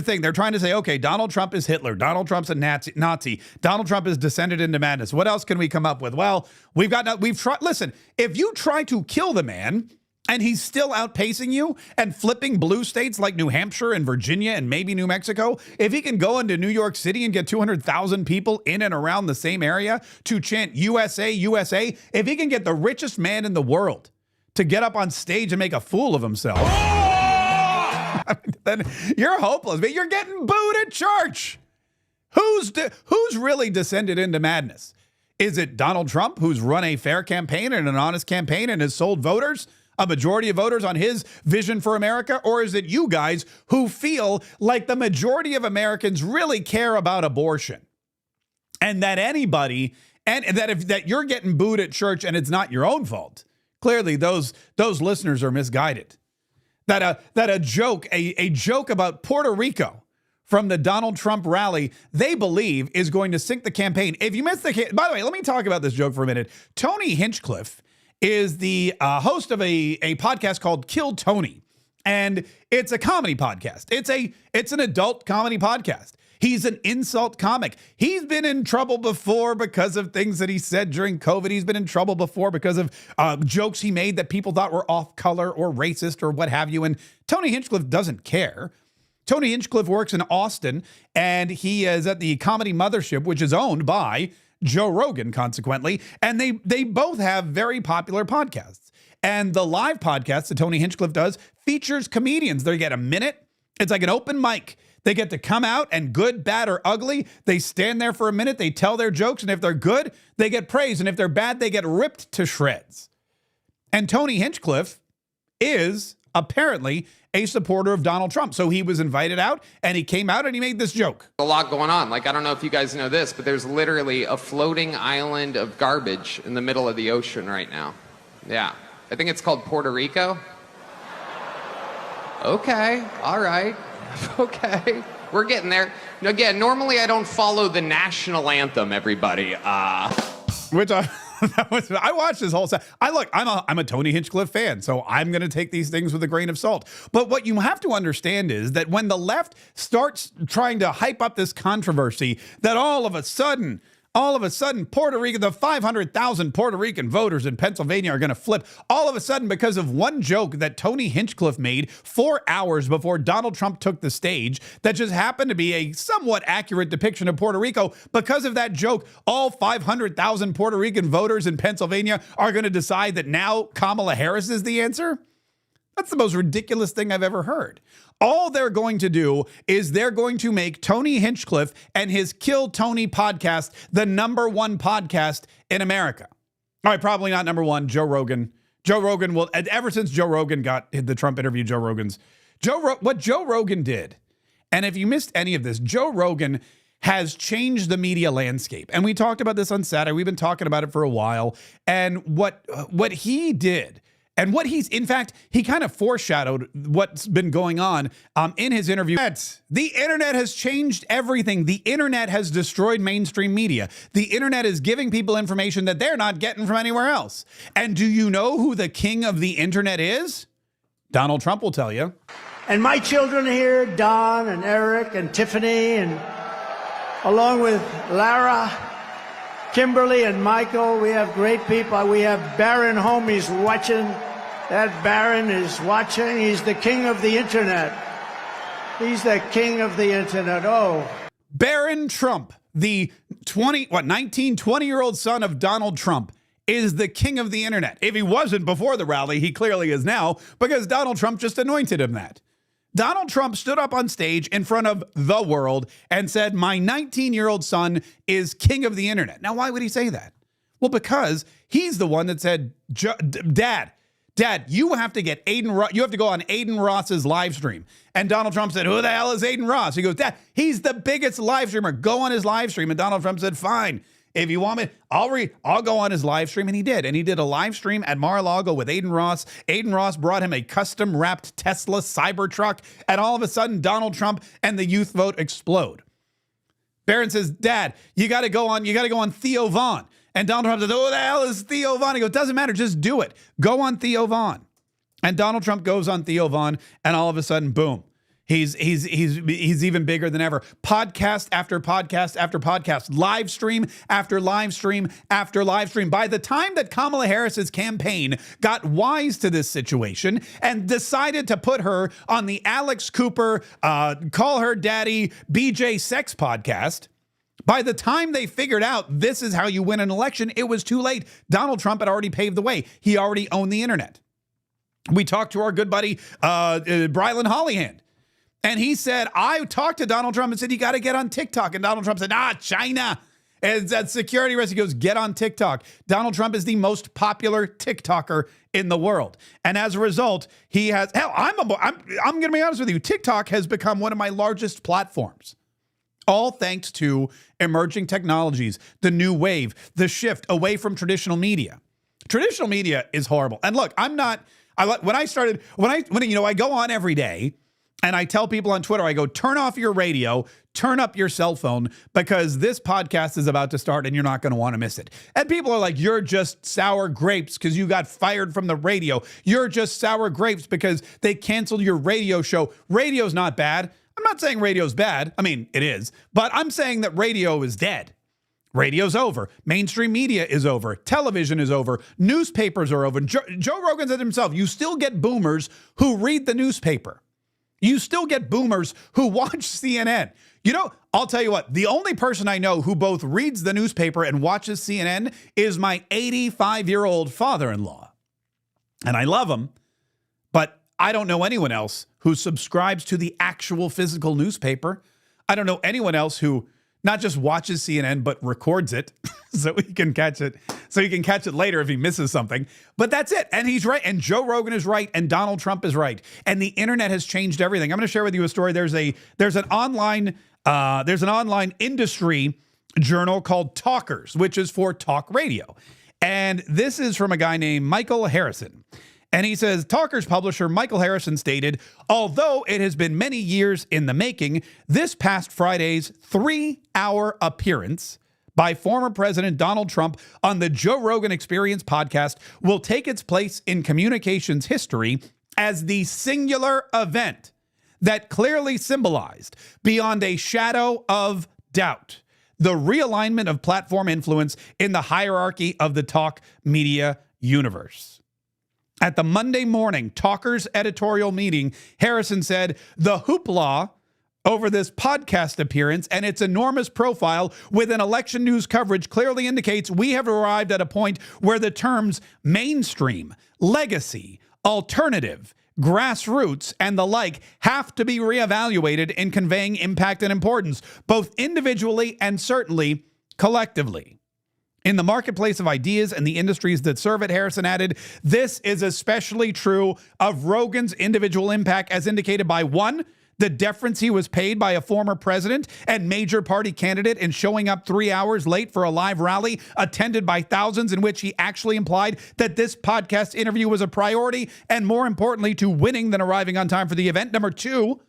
[SPEAKER 1] thing. They're trying to say, okay, Donald Trump is Hitler. Donald Trump's a Nazi. Donald Trump has descended into madness. What else can we come up with? Well, we've tried. Listen, if you try to kill the man and he's still outpacing you and flipping blue states like New Hampshire and Virginia and maybe New Mexico, if he can go into New York City and get 200,000 people in and around the same area to chant USA, USA, if he can get the richest man in the world to get up on stage and make a fool of himself, then you're hopeless. But you're getting booed at church. Who's really descended into madness? Is it Donald Trump, who's run a fair campaign and an honest campaign and has sold voters, a majority of voters, on his vision for America? Or is it you guys who feel like the majority of Americans really care about abortion and that anybody, and that you're getting booed at church and it's not your own fault? Clearly, those listeners are misguided. That a joke about Puerto Rico from the Donald Trump rally, they believe is going to sink the campaign. If you missed by the way, let me talk about this joke for a minute. Tony Hinchcliffe is the host of a podcast called Kill Tony, and it's a comedy podcast. It's an adult comedy podcast. He's an insult comic. He's been in trouble before because of things that he said during COVID. He's been in trouble before because of jokes he made that people thought were off color or racist or what have you. And Tony Hinchcliffe doesn't care. Tony Hinchcliffe works in Austin, and he is at the Comedy Mothership, which is owned by Joe Rogan, consequently. And they both have very popular podcasts. And the live podcast that Tony Hinchcliffe does features comedians. They get a minute. It's like an open mic. They get to come out, and good, bad, or ugly, they stand there for a minute, they tell their jokes, and if they're good, they get praise, and if they're bad, they get ripped to shreds. And Tony Hinchcliffe is apparently a supporter of Donald Trump. So he was invited out, and he came out, and he made this joke.
[SPEAKER 6] A lot going on. Like, I don't know if you guys know this, but there's literally a floating island of garbage in the middle of the ocean right now. Yeah. I think it's called Puerto Rico. Okay. All right. Okay, we're getting there. Again, normally I don't follow the national anthem, everybody.
[SPEAKER 1] Which I watched this whole set. I'm a Tony Hinchcliffe fan, so I'm going to take these things with a grain of salt. But what you have to understand is that when the left starts trying to hype up this controversy, that all of a sudden, Puerto Rico, the 500,000 Puerto Rican voters in Pennsylvania are going to flip all of a sudden because of one joke that Tony Hinchcliffe made 4 hours before Donald Trump took the stage that just happened to be a somewhat accurate depiction of Puerto Rico. Because of that joke, all 500,000 Puerto Rican voters in Pennsylvania are going to decide that now Kamala Harris is the answer. That's the most ridiculous thing I've ever heard. All they're going to do is they're going to make Tony Hinchcliffe and his Kill Tony podcast the #1 podcast in America. All right, probably not #1, Joe Rogan. Joe Rogan will, ever since Joe Rogan got the Trump interview, what Joe Rogan did, and if you missed any of this, Joe Rogan has changed the media landscape. And we talked about this on Saturday. We've been talking about it for a while. And what he did, and what in fact, he kind of foreshadowed what's been going on in his interview. The internet has changed everything. The internet has destroyed mainstream media. The internet is giving people information that they're not getting from anywhere else. And do you know who the king of the internet is? Donald Trump will tell you.
[SPEAKER 7] And my children here, Don and Eric and Tiffany, and along with Lara, Kimberly and Michael, we have great people. We have Barron Homies watching. That Barron is watching. He's the king of the internet. He's the king of the internet. Oh.
[SPEAKER 1] Barron Trump, the 20-year-old son of Donald Trump, is the king of the internet. If he wasn't before the rally, he clearly is now, because Donald Trump just anointed him that. Donald Trump stood up on stage in front of the world and said, my 19-year-old son is king of the internet. Now, why would he say that? Well, because he's the one that said, Dad, you have to get you have to go on Aiden Ross's live stream. And Donald Trump said, who the hell is Aiden Ross? He goes, Dad, he's the biggest live streamer. Go on his live stream. And Donald Trump said, fine. If you want me, I'll go on his live stream. And he did. And he did a live stream at Mar-a-Lago with Aiden Ross. Aiden Ross brought him a custom wrapped Tesla Cybertruck. And all of a sudden, Donald Trump and the youth vote explode. Barron says, Dad, you got to go on Theo Vaughn. And Donald Trump says, who the hell is Theo Vaughn? He goes, doesn't matter. Just do it. Go on Theo Vaughn. And Donald Trump goes on Theo Vaughn. And all of a sudden, boom. He's even bigger than ever. Podcast after podcast after podcast. Live stream after live stream after live stream. By the time that Kamala Harris's campaign got wise to this situation and decided to put her on the Alex Cooper, Call Her Daddy, BJ Sex podcast, by the time they figured out this is how you win an election, it was too late. Donald Trump had already paved the way. He already owned the internet. We talked to our good buddy, Brylan Hollyhand. And he said, I talked to Donald Trump and said, you got to get on TikTok. And Donald Trump said, China. And that security risk, he goes, get on TikTok. Donald Trump is the most popular TikToker in the world. And as a result, he has, hell, I'm going to be honest with you. TikTok has become one of my largest platforms. All thanks to emerging technologies, the new wave, the shift away from traditional media. Traditional media is horrible. And look, I go on every day and I tell people on Twitter, I go, turn off your radio, turn up your cell phone, because this podcast is about to start and you're not going to want to miss it. And people are like, you're just sour grapes because you got fired from the radio. You're just sour grapes because they canceled your radio show. Radio's not bad. I'm not saying radio's bad. I mean, it is. But I'm saying that radio is dead. Radio's over. Mainstream media is over. Television is over. Newspapers are over. Joe Rogan said himself, you still get boomers who read the newspaper. You still get boomers who watch CNN. You know, I'll tell you what, the only person I know who both reads the newspaper and watches CNN is my 85-year-old father-in-law. And I love him, but I don't know anyone else who subscribes to the actual physical newspaper. I don't know anyone else who not just watches CNN, but records it so he can catch it. So he can catch it later if he misses something. But that's it. And he's right. And Joe Rogan is right. And Donald Trump is right. And the internet has changed everything. I'm going to share with you a story. There's an online industry journal called Talkers, which is for talk radio. And this is from a guy named Michael Harrison. And he says, Talker's publisher Michael Harrison stated, although it has been many years in the making, this past Friday's 3-hour appearance by former President Donald Trump on the Joe Rogan Experience podcast will take its place in communications history as the singular event that clearly symbolized, beyond a shadow of doubt, the realignment of platform influence in the hierarchy of the talk media universe. At the Monday morning Talker's editorial meeting, Harrison said, the hoopla over this podcast appearance and its enormous profile within election news coverage clearly indicates we have arrived at a point where the terms mainstream, legacy, alternative, grassroots, and the like have to be reevaluated in conveying impact and importance, both individually and certainly collectively. In the marketplace of ideas and the industries that serve it, Harrison added, this is especially true of Rogan's individual impact as indicated by 1, the deference he was paid by a former president and major party candidate in showing up 3 hours late for a live rally attended by thousands in which he actually implied that this podcast interview was a priority and, more importantly, to winning than arriving on time for the event. Number 2,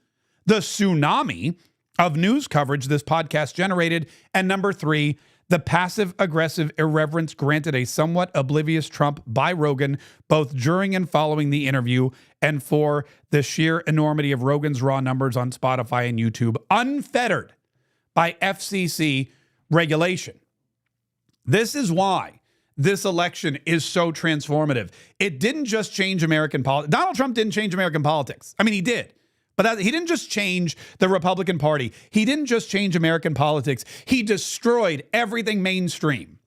[SPEAKER 1] the tsunami of news coverage this podcast generated. And number 3, the passive-aggressive irreverence granted a somewhat oblivious Trump by Rogan, both during and following the interview, and for the sheer enormity of Rogan's raw numbers on Spotify and YouTube, unfettered by FCC regulation. This is why this election is so transformative. It didn't just change American politics. Donald Trump didn't change American politics. I mean, he did. But he didn't just change the Republican Party. He didn't just change American politics. He destroyed everything mainstream.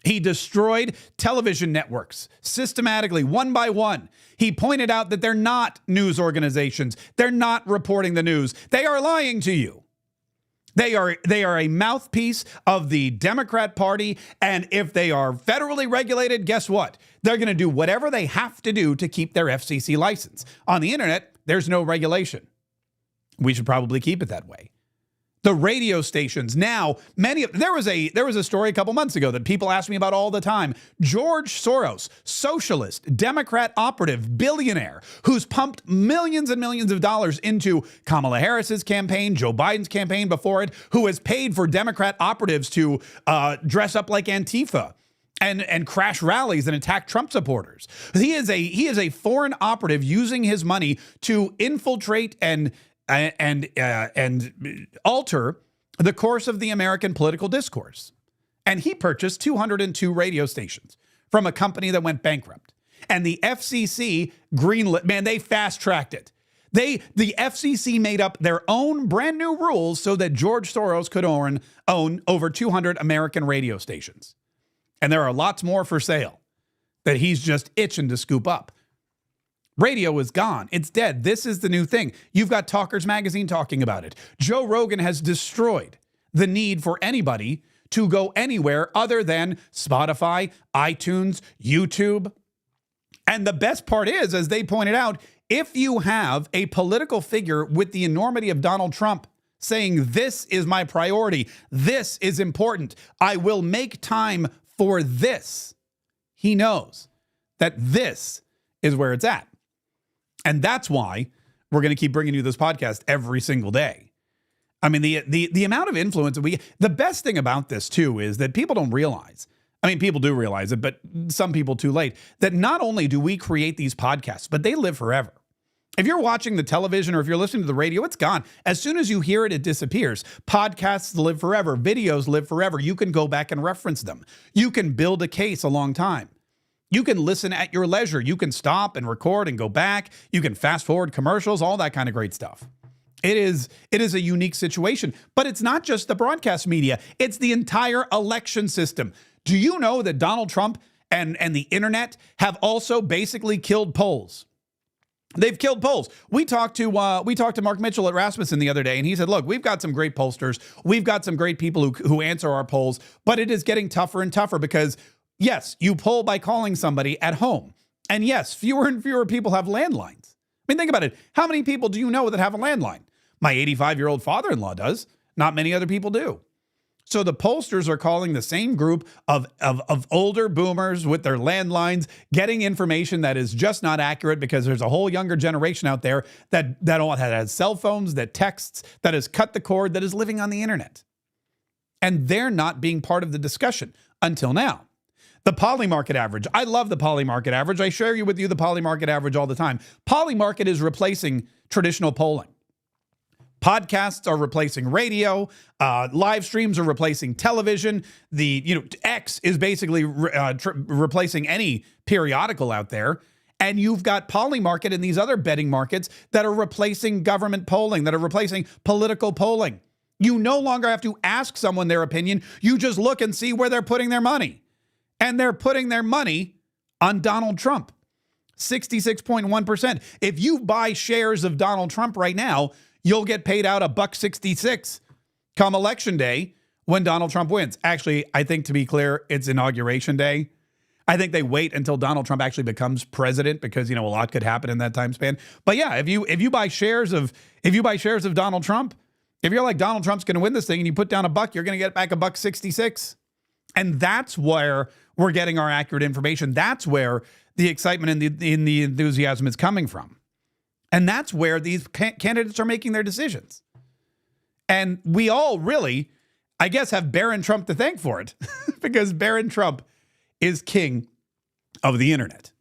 [SPEAKER 1] He destroyed television networks systematically, one by one. He pointed out that they're not news organizations. They're not reporting the news. They are lying to you. They are a mouthpiece of the Democrat Party, and if they are federally regulated, guess what? They're going to do whatever they have to do to keep their FCC license. On the internet, there's no regulation. We should probably keep it that way. The radio stations now, there was a story a couple months ago that people ask me about all the time. George Soros, socialist, Democrat operative, billionaire, who's pumped millions and millions of dollars into Kamala Harris's campaign, Joe Biden's campaign before it, who has paid for Democrat operatives to dress up like Antifa and crash rallies and attack Trump supporters. He is a foreign operative using his money to infiltrate and alter the course of the American political discourse. And he purchased 202 radio stations from a company that went bankrupt. And the FCC greenlit, man, they fast-tracked it. The FCC made up their own brand new rules so that George Soros could own over 200 American radio stations. And there are lots more for sale that he's just itching to scoop up. Radio is gone. It's dead. This is the new thing. You've got Talkers Magazine talking about it. Joe Rogan has destroyed the need for anybody to go anywhere other than Spotify, iTunes, YouTube. And the best part is, as they pointed out, if you have a political figure with the enormity of Donald Trump saying, this is my priority, this is important, I will make time for this, he knows that this is where it's at. And that's why we're going to keep bringing you this podcast every single day. I mean, the amount of influence the best thing about this too is that people don't realize, I mean, people do realize it, but some people too late, that not only do we create these podcasts, but they live forever. If you're watching the television or if you're listening to the radio, it's gone. As soon as you hear it, it disappears. Podcasts live forever. Videos live forever. You can go back and reference them. You can build a case a long time. You can listen at your leisure. You can stop and record and go back. You can fast forward commercials, all that kind of great stuff. It is a unique situation, but it's not just the broadcast media. It's the entire election system. Do you know that Donald Trump and the internet have also basically killed polls? They've killed polls. We talked to Mark Mitchell at Rasmussen the other day, and he said, look, we've got some great pollsters. We've got some great people who answer our polls, but it is getting tougher and tougher because yes, you poll by calling somebody at home. And yes, fewer and fewer people have landlines. I mean, think about it. How many people do you know that have a landline? My 85-year-old father-in-law does. Not many other people do. So the pollsters are calling the same group of older boomers with their landlines, getting information that is just not accurate because there's a whole younger generation out there that has cell phones, that texts, that has cut the cord, that is living on the internet. And they're not being part of the discussion until now. The Polymarket average. I love the Polymarket average. I share with you the Polymarket average all the time. Polymarket is replacing traditional polling. Podcasts are replacing radio. Live streams are replacing television. X is basically replacing any periodical out there. And you've got Polymarket and these other betting markets that are replacing government polling, that are replacing political polling. You no longer have to ask someone their opinion. You just look and see where they're putting their money. And they're putting their money on Donald Trump. 66.1%. If you buy shares of Donald Trump right now, you'll get paid out $1.66 come election day when Donald Trump wins. Actually, I think, to be clear, it's Inauguration Day. I think they wait until Donald Trump actually becomes president because, a lot could happen in that time span. But yeah, if you buy shares of Donald Trump, if you're like, Donald Trump's going to win this thing and you put down $1, you're going to get back $1.66. And that's where we're getting our accurate information. That's where the excitement and the enthusiasm is coming from. And that's where these candidates are making their decisions. And we all really, I guess, have Barron Trump to thank for it because Barron Trump is king of the internet,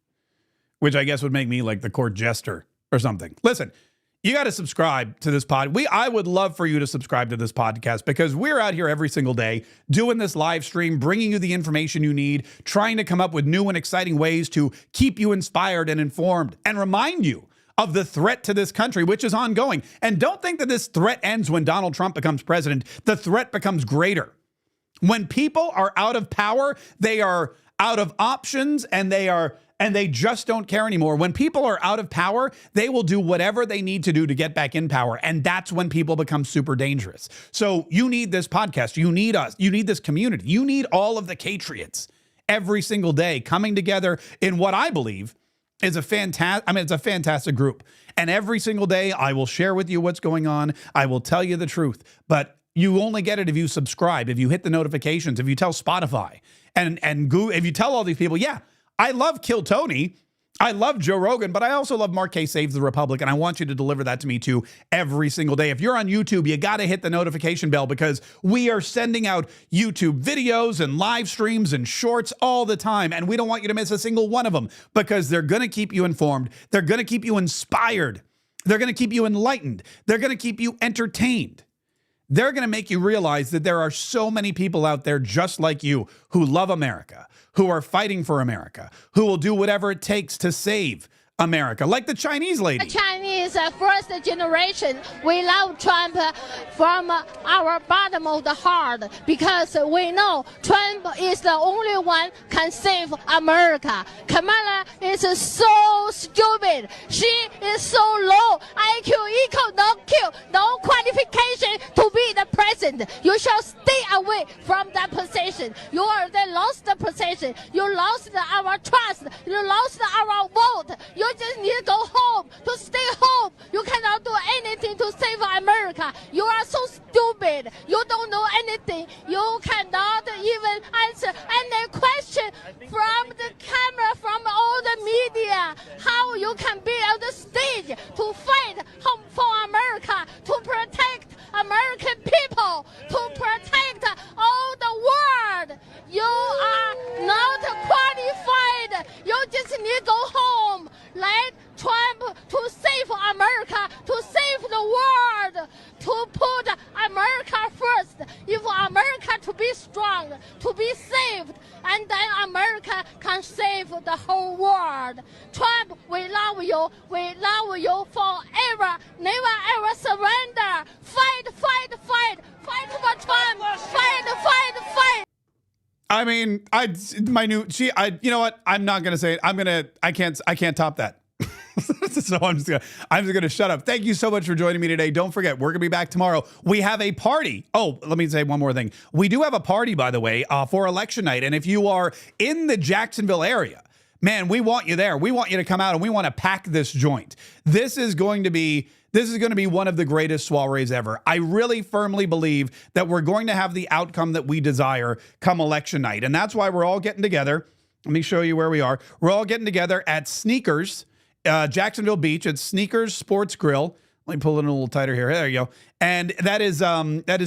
[SPEAKER 1] which I guess would make me like the court jester or something. Listen, you got to subscribe to this pod. I would love for you to subscribe to this podcast because we're out here every single day doing this live stream, bringing you the information you need, trying to come up with new and exciting ways to keep you inspired and informed and remind you of the threat to this country, which is ongoing. And don't think that this threat ends when Donald Trump becomes president. The threat becomes greater. When people are out of power, they are out of options and they just don't care anymore. When people are out of power, they will do whatever they need to do to get back in power. And that's when people become super dangerous. So you need this podcast. You need us. You need this community. You need all of the Catriots every single day coming together in what I believe is it's a fantastic group. And every single day I will share with you what's going on. I will tell you the truth. But you only get it if you subscribe, if you hit the notifications, if you tell Spotify and Google, if you tell all these people, yeah, I love Kill Tony. I love Joe Rogan, but I also love Mark Kaye Saves the Republic, and I want you to deliver that to me too every single day. If you're on YouTube, you got to hit the notification bell because we are sending out YouTube videos and live streams and shorts all the time, and we don't want you to miss a single one of them because they're going to keep you informed. They're going to keep you inspired. They're going to keep you enlightened. They're going to keep you entertained. They're going to make you realize that there are so many people out there just like you who love America, who are fighting for America, who will do whatever it takes to save America, like the Chinese lady.
[SPEAKER 8] The Chinese first generation, we love Trump from our bottom of the heart because we know Trump is the only one can save America. Kamala is so stupid. She is so low. IQ equal no Q, no qualification to be the president. You shall stay away from that position. You already lost the position. You lost our trust. You lost our vote. You just need to go home, to stay home. You cannot do anything to save America. You are so stupid. You don't know anything. You cannot even answer any question from the camera, from all the media. How you can be on the stage to fight for America, to protect American people, to protect all the world. You are not qualified. You just need to go home. Let Trump to save America, to save the world, to put America first. If America to be strong, to be saved, and then America can save the whole world. Trump, we love you. We love you forever. Never ever surrender. Fight, fight, fight. Fight for Trump. Fight, fight, fight.
[SPEAKER 1] I mean, you know what? I'm not going to say it. I can't top that. So I'm just gonna shut up. Thank you so much for joining me today. Don't forget, we're gonna be back tomorrow. We have a party. Oh, let me say one more thing. We do have a party, by the way, for election night. And if you are in the Jacksonville area, man, we want you there. We want you to come out and we want to pack this joint. This is going to be one of the greatest soirees ever. I really firmly believe that we're going to have the outcome that we desire come election night. And that's why we're all getting together. Let me show you where we are. We're all getting together at Sneakers, Jacksonville Beach at Sneakers Sports Grill. Let me pull it in a little tighter here. There you go. And that is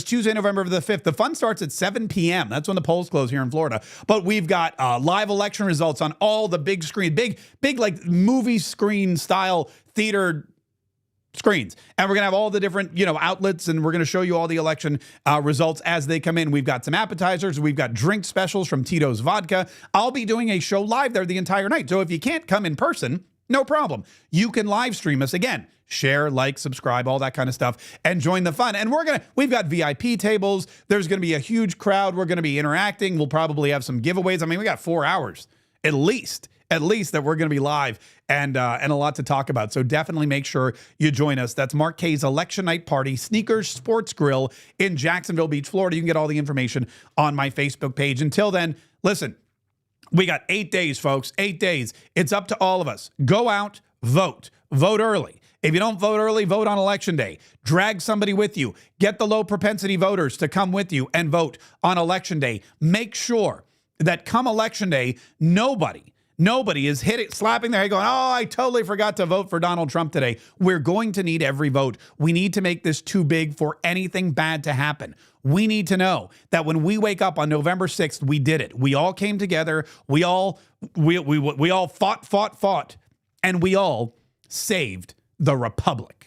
[SPEAKER 1] Tuesday, November the 5th. The fun starts at 7 p.m. That's when the polls close here in Florida. But we've got live election results on all the big screen, big like movie screen style theater screens. And we're going to have all the different, outlets, and we're going to show you all the election results as they come in. We've got some appetizers. We've got drink specials from Tito's Vodka. I'll be doing a show live there the entire night. So if you can't come in person, no problem. You can live stream us again. Share, like, subscribe, all that kind of stuff, and join the fun. And we've got VIP tables. There's going to be a huge crowd. We're going to be interacting. We'll probably have some giveaways. I mean, we got 4 hours at least that we're going to be live and a lot to talk about. So definitely make sure you join us. That's Mark Kaye's election night party, Sneakers Sports Grill in Jacksonville Beach, Florida. You can get all the information on my Facebook page. Until then, listen, we got 8 days, folks, 8 days. It's up to all of us. Go out, vote early. If you don't vote early, vote on election day. Drag somebody with you. Get the low propensity voters to come with you and vote on election day. Make sure that come election day, nobody is slapping their head going, oh, I totally forgot to vote for Donald Trump today. We're going to need every vote. We need to make this too big for anything bad to happen. We need to know that when we wake up on November 6th, we did it. We all came together. We all fought, and we all saved the republic.